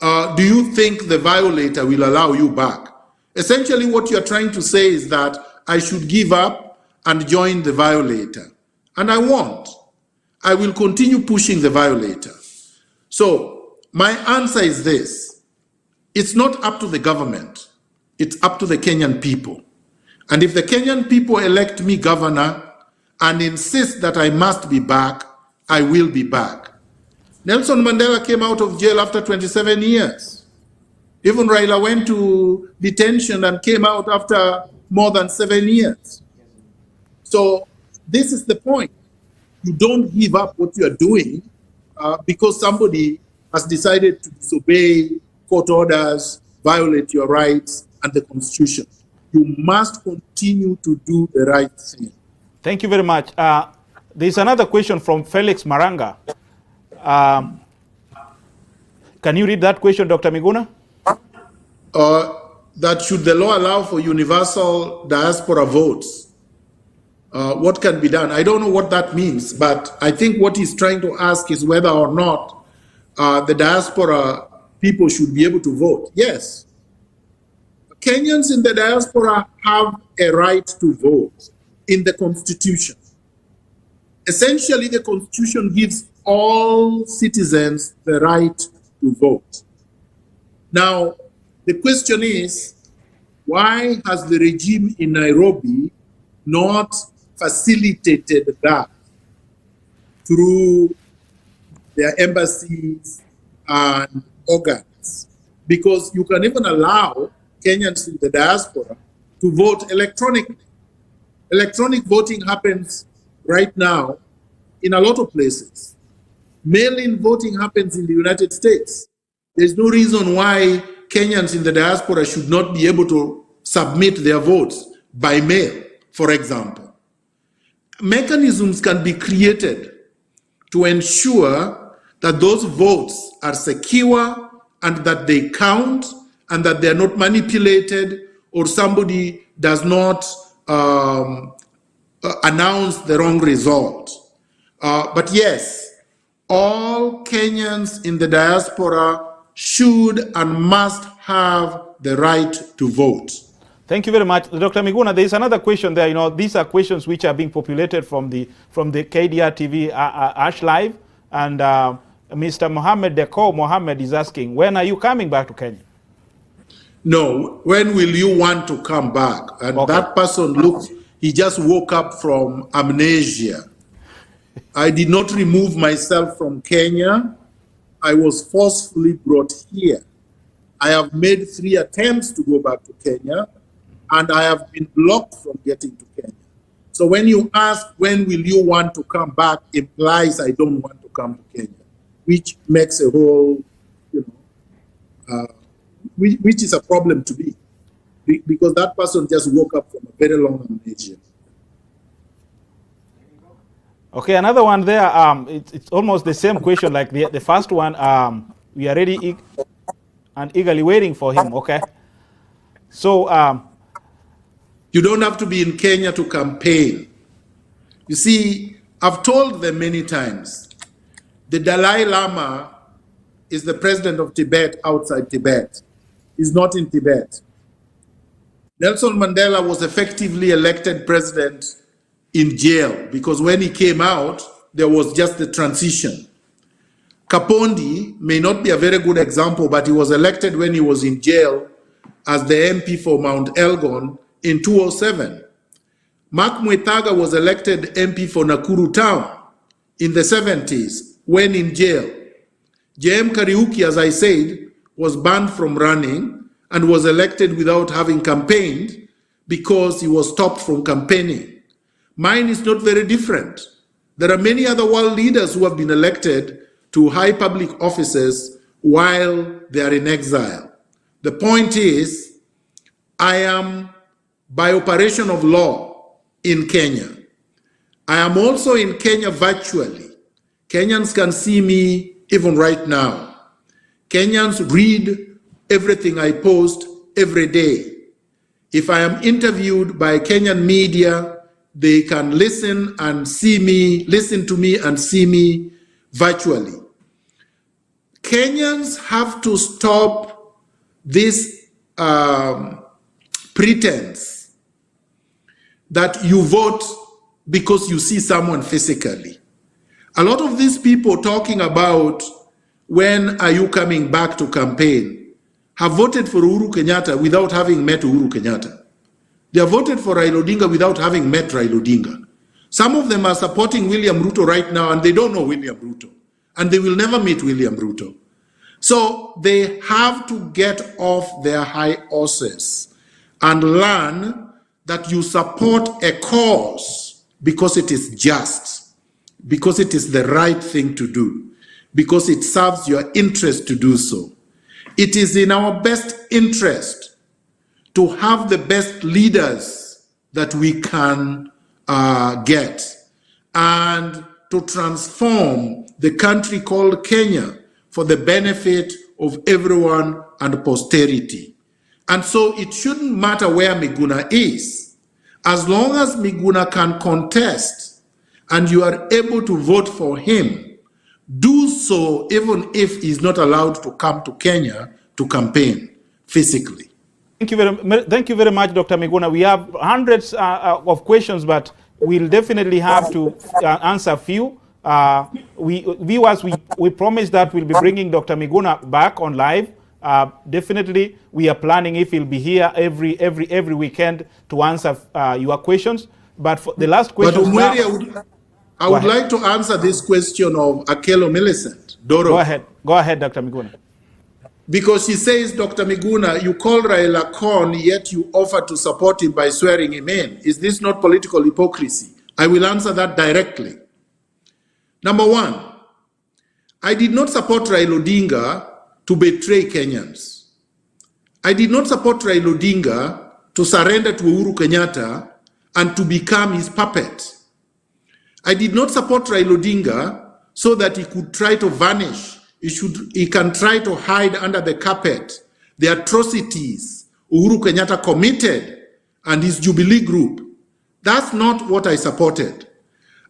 do you think the violator will allow you back? Essentially, what you're trying to say is that I should give up and join the violator. And I won't. I will continue pushing the violator. So my answer is this. It's not up to the government. It's up to the Kenyan people. And if the Kenyan people elect me governor and insist that I must be back, I will be back. Nelson Mandela came out of jail after 27 years. Even Raila went to detention and came out after more than 7 years. So this is the point. You don't give up what you are doing because somebody has decided to disobey court orders, violate your rights and the Constitution. You must continue to do the right thing. Thank you very much. There's another question from Felix Maranga. Can you read that question, Dr. Miguna? That should the law allow for universal diaspora votes, what can be done? I don't know what that means, but I think what he's trying to ask is whether or not the diaspora people should be able to vote. Yes. Kenyans in the diaspora have a right to vote in the Constitution. Essentially, the Constitution gives all citizens the right to vote. Now, the question is, why has the regime in Nairobi not facilitated that through their embassies and organs? Because you can even allow Kenyans in the diaspora to vote electronically. Electronic voting happens right now in a lot of places. Mail-in voting happens in the United States. There's no reason why Kenyans in the diaspora should not be able to submit their votes by mail, for example. Mechanisms can be created to ensure that those votes are secure and that they count and that they're not manipulated or somebody does not announce the wrong result. But yes, all Kenyans in the diaspora should and must have the right to vote. Thank you very much, Dr. Miguna. There is another question there. You know, these are questions which are being populated from the KDR TV Ash Live, and Mr. Mohammed Deko Mohammed is asking, when are you coming back to Kenya? No, when will you want to come back? And okay. That person looks, he just woke up from amnesia. I did not remove myself from Kenya. I was forcefully brought here. I have made 3 attempts to go back to Kenya, and I have been blocked from getting to Kenya. So when you ask, when will you want to come back, implies I don't want to come to Kenya, which makes a whole, which is a problem to me, because that person just woke up from a very long amnesia. Okay, another one there. It's almost the same question like the first one. We are ready and eagerly waiting for him. Okay, so you don't have to be in Kenya to campaign. You see, I've told them many times, the Dalai Lama is the president of Tibet outside Tibet. He's not in Tibet. Nelson Mandela was effectively elected president in jail because when he came out, there was just the transition. Kapondi may not be a very good example, but he was elected when he was in jail as the MP for Mount Elgon in 2007. Mark Mwetaga was elected MP for Nakuru Town in the 70s when in jail. J.M. Kariuki, as I said, was banned from running and was elected without having campaigned because he was stopped from campaigning. Mine is not very different. There are many other world leaders who have been elected to high public offices while they are in exile. The point is, I am, by operation of law, in Kenya. I am also in Kenya virtually. Kenyans can see me even right now. Kenyans read everything I post every day. If I am interviewed by Kenyan media, they can listen and see me, listen to me and see me virtually. Kenyans have to stop this pretense that you vote because you see someone physically. A lot of these people talking about when are you coming back to campaign have voted for Uhuru Kenyatta without having met Uhuru Kenyatta. They have voted for Raila Odinga without having met Raila Odinga. Some of them are supporting William Ruto right now and they don't know William Ruto. And they will never meet William Ruto. So they have to get off their high horses and learn that you support a cause because it is just, because it is the right thing to do, because it serves your interest to do so. It is in our best interest to have the best leaders that we can get and to transform the country called Kenya for the benefit of everyone and posterity. And so it shouldn't matter where Miguna is. As long as Miguna can contest and you are able to vote for him, do so even if he's not allowed to come to Kenya to campaign physically. Thank you very much, Dr. Miguna. We have hundreds of questions, but we'll definitely have to answer a few. Viewers, we promise that we'll be bringing Dr. Miguna back on live. Definitely, we are planning if he'll be here every weekend to answer your questions. But for the last question, I would like to answer this question of Akelo Millicent. Doro. Go ahead, Dr. Miguna. Because she says, Dr. Miguna, you call Raila con, yet you offer to support him by swearing him in. Is this not political hypocrisy? I will answer that directly. Number one, I did not support Raila Odinga to betray Kenyans. I did not support Raila Odinga to surrender to Uhuru Kenyatta and to become his puppet. I did not support Raila Odinga so that he could try to vanish. He can try to hide under the carpet the atrocities Uhuru Kenyatta committed and his Jubilee group. That's not what I supported.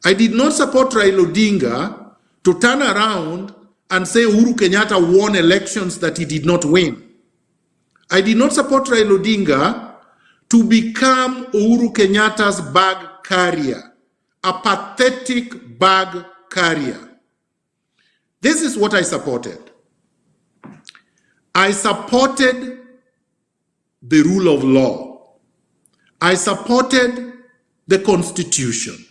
I did not support Raila Odinga to turn around and say Uhuru Kenyatta won elections that he did not win. I did not support Raila Odinga to become Uhuru Kenyatta's bag carrier, a pathetic bag carrier. This is what I supported. I supported the rule of law. I supported the Constitution.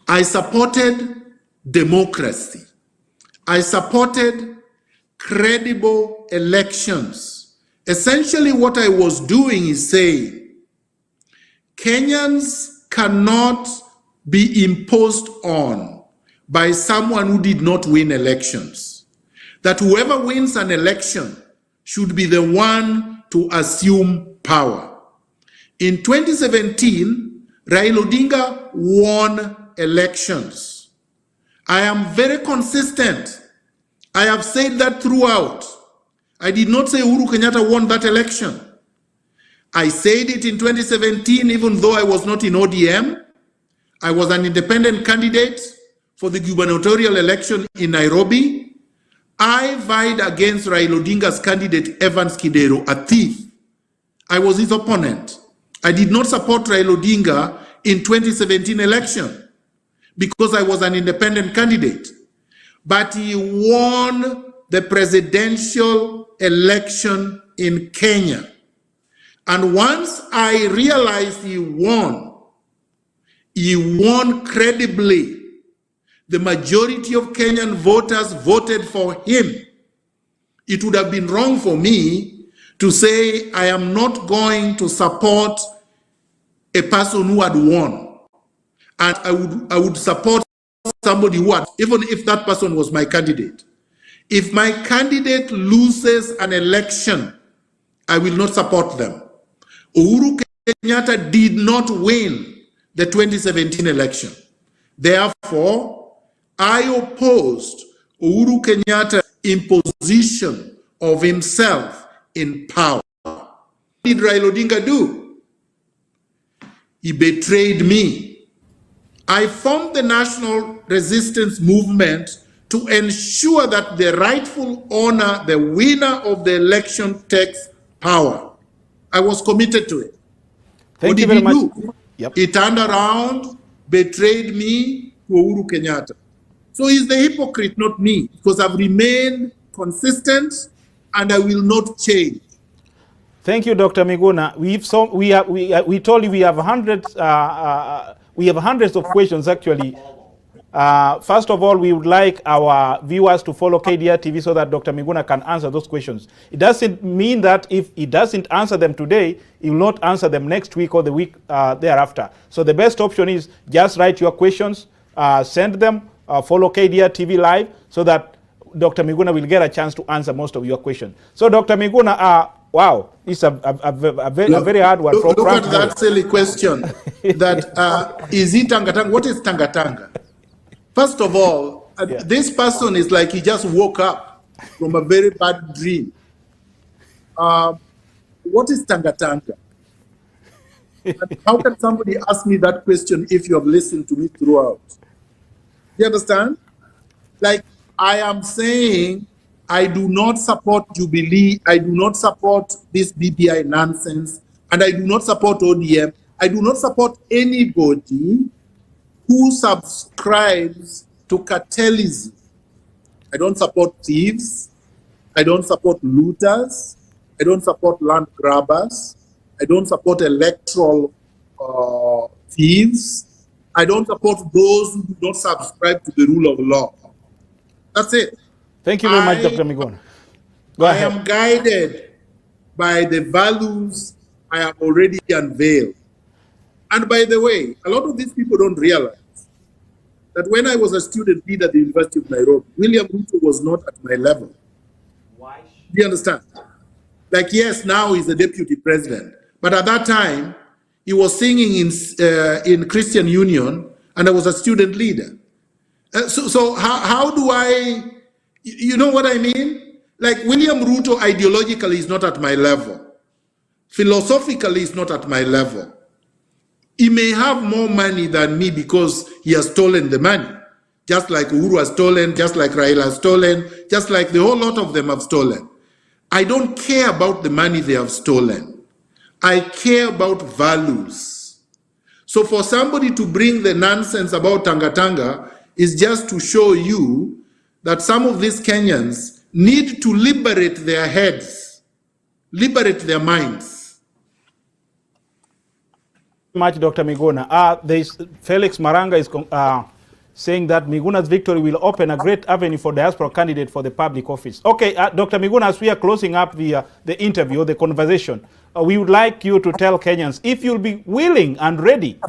I supported democracy. I supported credible elections. Essentially, what I was doing is saying Kenyans cannot be imposed on by someone who did not win elections. That whoever wins an election should be the one to assume power. In 2017, Raila Odinga won elections. I am very consistent. I have said that throughout. I did not say Uhuru Kenyatta won that election. I said it in 2017, even though I was not in ODM. I was an independent candidate for the gubernatorial election in Nairobi. I vied against Raila Odinga's candidate, Evans Kidero, a thief. I was his opponent. I did not support Raila Odinga in 2017 election because I was an independent candidate. But he won the presidential election in Kenya. And once I realized he won credibly. The majority of Kenyan voters voted for him. It would have been wrong for me to say I am not going to support a person who had won. And I would support somebody who had, even if that person was my candidate. If my candidate loses an election, I will not support them. Uhuru Kenyatta did not win the 2017 election. Therefore, I opposed Uhuru Kenyatta's imposition of himself in power. What did Raila Odinga do? He betrayed me. I formed the National Resistance Movement to ensure that the rightful owner, the winner of the election, takes power. I was committed to it. Thank you very much. Do? Yep. He turned around, betrayed me to Uhuru Kenyatta. So he's the hypocrite, not me, because I've remained consistent and I will not change. Thank you, Dr. Miguna. We told you we have hundreds. We have hundreds of questions actually. First of all, we would like our viewers to follow KDR TV so that Dr. Miguna can answer those questions. It doesn't mean that if he doesn't answer them today, he will not answer them next week or the week thereafter. So the best option is just write your questions, send them, follow KDR TV live so that Dr. Miguna will get a chance to answer most of your questions. So Dr. Miguna, wow, it's a very hard one. Look at that silly question. That is it Tangatanga? What is Tangatanga? First of all, this person is like he just woke up from a very bad dream. What is Tangatanga? And how can somebody ask me that question if you have listened to me throughout? You understand? Like, I am saying, I do not support Jubilee, I do not support this BBI nonsense, and I do not support ODM. I do not support anybody who subscribes to cartelism. I don't support thieves. I don't support looters. I don't support land grabbers. I don't support electoral thieves. I don't support those who do not subscribe to the rule of law. That's it. Thank you very much, Dr. Miguna. Go ahead. I am guided by the values I have already unveiled. And by the way, a lot of these people don't realize that when I was a student leader at the University of Nairobi, William Ruto was not at my level. Why? Do you understand? Like, yes, now he's the deputy president. But at that time, he was singing in Christian Union, and I was a student leader. So how do I, you know what I mean? Like, William Ruto ideologically is not at my level. Philosophically is not at my level. He may have more money than me because he has stolen the money. Just like Uhuru has stolen, just like Raila has stolen, just like the whole lot of them have stolen. I don't care about the money they have stolen. I care about values. So for somebody to bring the nonsense about Tangatanga is just to show you that some of these Kenyans need to liberate their heads, liberate their minds. Much, Dr. Miguna. Felix Maranga is saying that Miguna's victory will open a great avenue for diaspora candidate for the public office. Okay, Dr. Miguna, as we are closing up the interview, the conversation, we would like you to tell Kenyans if you'll be willing and ready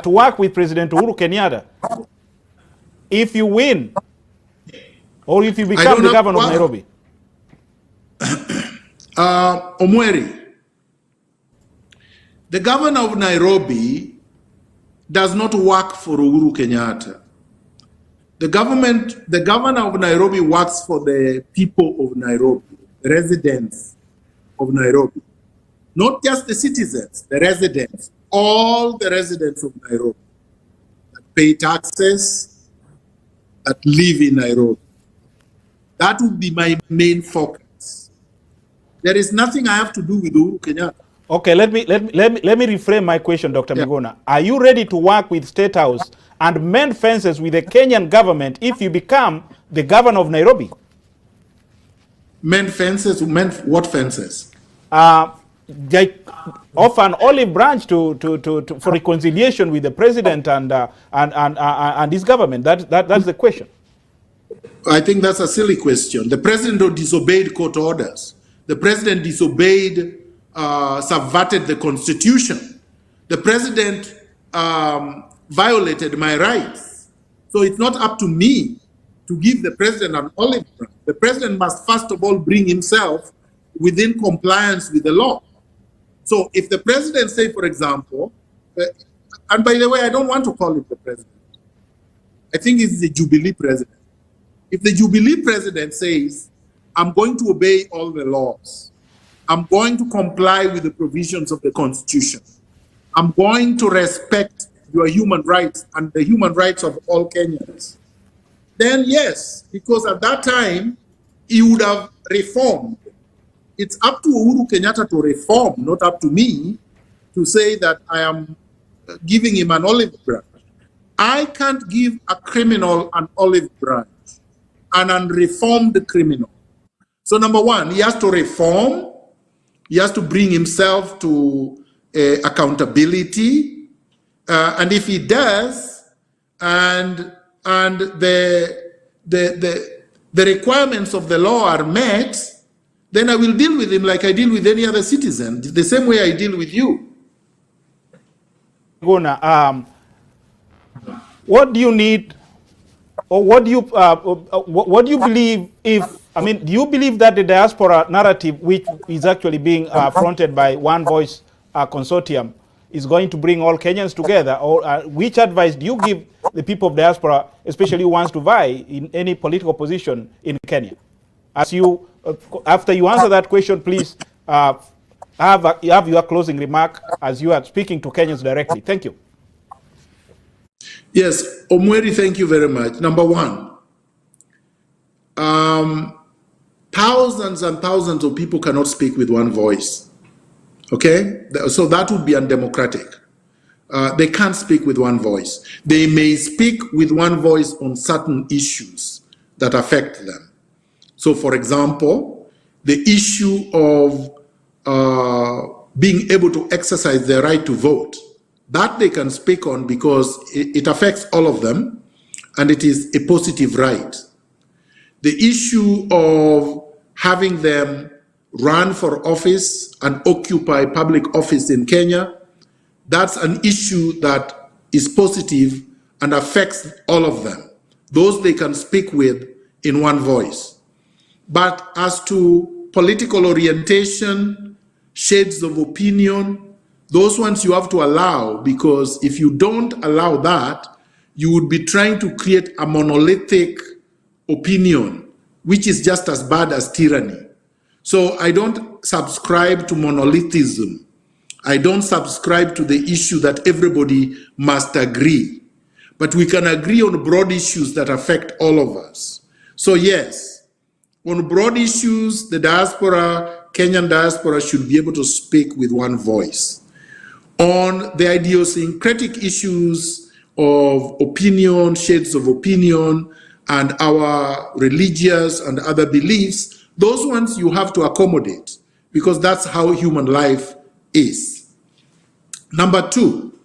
to work with President Uhuru Kenyatta if you win or if you become the governor of Nairobi. Omweri, the governor of Nairobi does not work for Uhuru Kenyatta. The governor of Nairobi works for the people of Nairobi, the residents of Nairobi. Not just the citizens, the residents, all the residents of Nairobi that pay taxes, that live in Nairobi. That would be my main focus. There is nothing I have to do with Uhuru Kenyatta. Okay, let me reframe my question, Dr. Miguna. Are you ready to work with State House and mend fences with the Kenyan government if you become the governor of Nairobi? Mend fences? Mend what fences? They offer an olive branch for reconciliation with the president and his government. That's the question. I think that's a silly question. The president disobeyed court orders. The president disobeyed, subverted the constitution. The president violated my rights. So it's not up to me to give the president an olive branch. The president must first of all bring himself within compliance with the law. So if the president say, for example, and by the way, I don't want to call him the president. I think he's the Jubilee president. If the Jubilee president says, I'm going to obey all the laws, I'm going to comply with the provisions of the Constitution, I'm going to respect your human rights and the human rights of all Kenyans, then yes, because at that time, he would have reformed. It's up to Uhuru Kenyatta to reform, not up to me to say that I am giving him an olive branch. I can't give a criminal an olive branch, an unreformed criminal. So number one, he has to reform. He has to bring himself to accountability. And if he does, and the requirements of the law are met, then I will deal with him like I deal with any other citizen, the same way I deal with you. Miguna, what do you need, or what do you believe if, I mean, do you believe that the diaspora narrative, which is actually being fronted by One Voice Consortium, is going to bring all Kenyans together? Or which advice do you give the people of diaspora, especially who wants to vie in any political position in Kenya? As you, after you answer that question, please have your closing remark as you are speaking to Kenyans directly. Thank you. Yes, Omweri, thank you very much. Number one, thousands and thousands of people cannot speak with one voice. Okay? So that would be undemocratic. They can't speak with one voice. They may speak with one voice on certain issues that affect them. So, for example, the issue of being able to exercise their right to vote, that they can speak on because it affects all of them, and it is a positive right. The issue of having them run for office and occupy public office in Kenya, that's an issue that is positive and affects all of them. Those they can speak with in one voice. But as to political orientation, shades of opinion, those ones you have to allow, because if you don't allow that, you would be trying to create a monolithic opinion, which is just as bad as tyranny. So I don't subscribe to monolithism. I don't subscribe to the issue that everybody must agree. But we can agree on broad issues that affect all of us. So yes, on broad issues, the diaspora, Kenyan diaspora, should be able to speak with one voice. On the idiosyncratic issues of opinion, shades of opinion, and our religious and other beliefs, those ones you have to accommodate, because that's how human life is. Number two,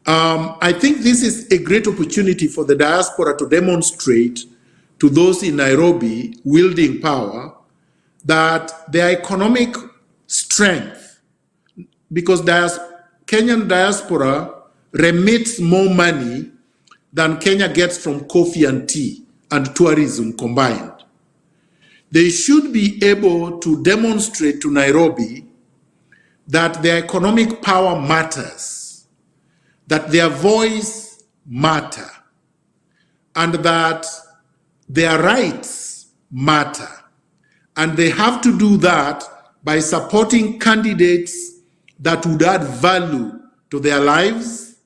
I think this is a great opportunity for the diaspora to demonstrate to those in Nairobi wielding power that their economic strength, because Kenyan diaspora remits more money than Kenya gets from coffee and tea and tourism combined. They should be able to demonstrate to Nairobi that their economic power matters, that their voice matter, and that their rights matter. And they have to do that by supporting candidates that would add value to their lives.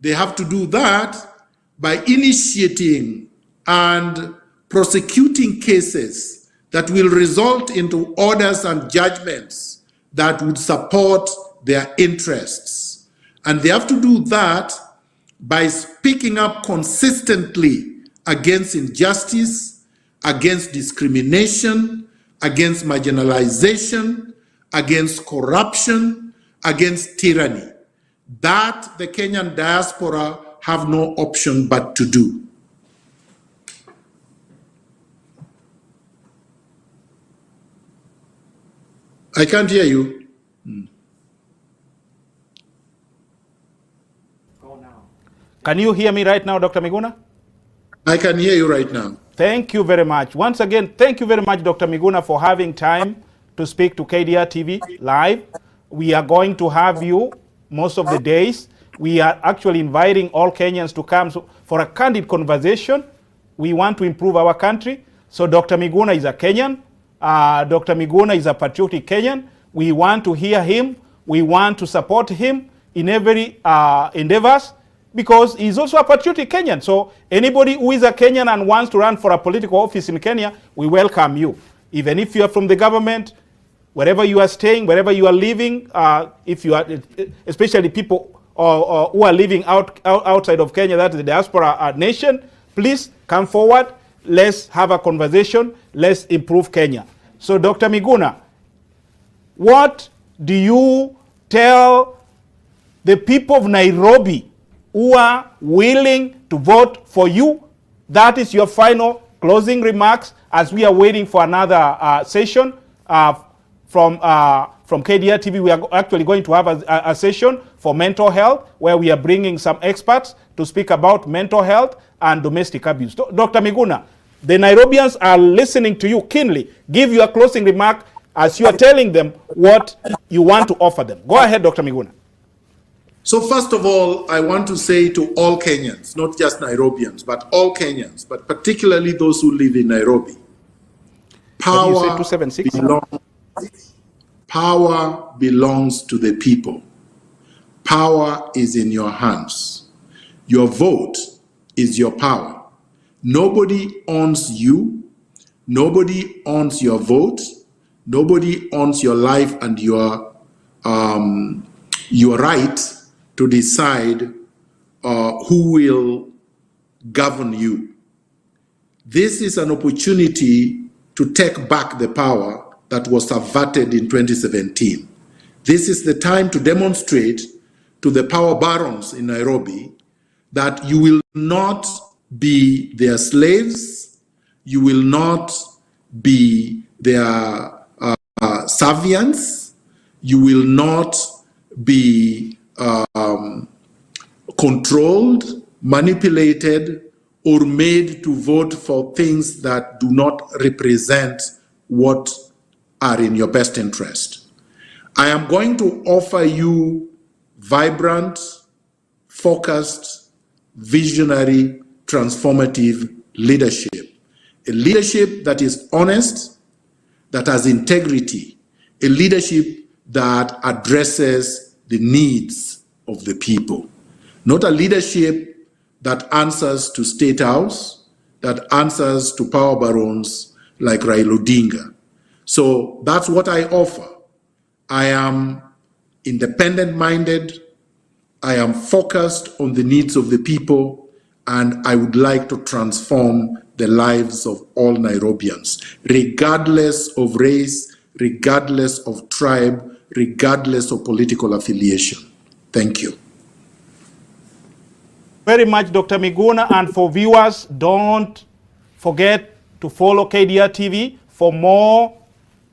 They have to do that by initiating and prosecuting cases that will result into orders and judgments that would support their interests. And they have to do that by speaking up consistently against injustice, against discrimination, against marginalization, against corruption, against tyranny. That the Kenyan diaspora have no option but to do. I can't hear you. Can you hear me right now, Dr. Miguna? I can hear you right now. Thank you very much. Once again, thank you very much, Dr. Miguna, for having time to speak to KDR TV live. We are going to have you most of the days. We are actually inviting all Kenyans to come for a candid conversation. We want to improve our country. So Dr. Miguna is a Kenyan. Dr. Miguna is a patriotic Kenyan. We want to hear him. We want to support him. in every endeavors, because he's also a patriotic Kenyan. So anybody who is a Kenyan and wants to run for a political office in Kenya, we welcome you. Even if you are from the government, wherever you are staying, wherever you are living, if you are, especially people who are living outside of Kenya, that is the diaspora nation, please come forward. Let's have a conversation. Let's improve Kenya. So Dr. Miguna, what do you tell the people of Nairobi who are willing to vote for you? That is your final closing remarks as we are waiting for another session from KDR TV. We are actually going to have a session for mental health where we are bringing some experts to speak about mental health and domestic abuse. Dr. Miguna, the Nairobians are listening to you keenly. Give your closing remark as you are telling them what you want to offer them. Go ahead, Dr. Miguna. So first of all, I want to say to all Kenyans, not just Nairobians, but all Kenyans, but particularly those who live in Nairobi, power belongs to the people. Power is in your hands. Your vote is your power. Nobody owns you. Nobody owns your vote. Nobody owns your life and your right to decide who will govern you. This is an opportunity to take back the power that was averted in 2017. This is the time to demonstrate to the power barons in Nairobi that you will not be their slaves, you will not be their servants, you will not be controlled, manipulated, or made to vote for things that do not represent what are in your best interest. I am going to offer you vibrant, focused, visionary, transformative leadership. A leadership that is honest, that has integrity, a leadership that addresses the needs of the people. Not a leadership that answers to State House, that answers to power barons like Raila Odinga. So that's what I offer. I am independent-minded, I am focused on the needs of the people, and I would like to transform the lives of all Nairobians, regardless of race, regardless of tribe, regardless of political affiliation. Thank you. Very much, Dr. Miguna, and for viewers, don't forget to follow KDR TV for more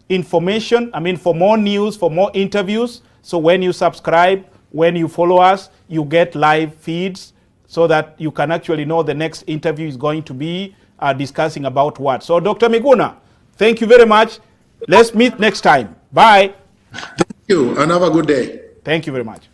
information, for more news, for more interviews. So when you subscribe, when you follow us, you get live feeds so that you can actually know the next interview is going to be discussing about what. So Dr. Miguna, thank you very much. Let's meet next time. Bye. Thank you, and have a good day. Thank you very much.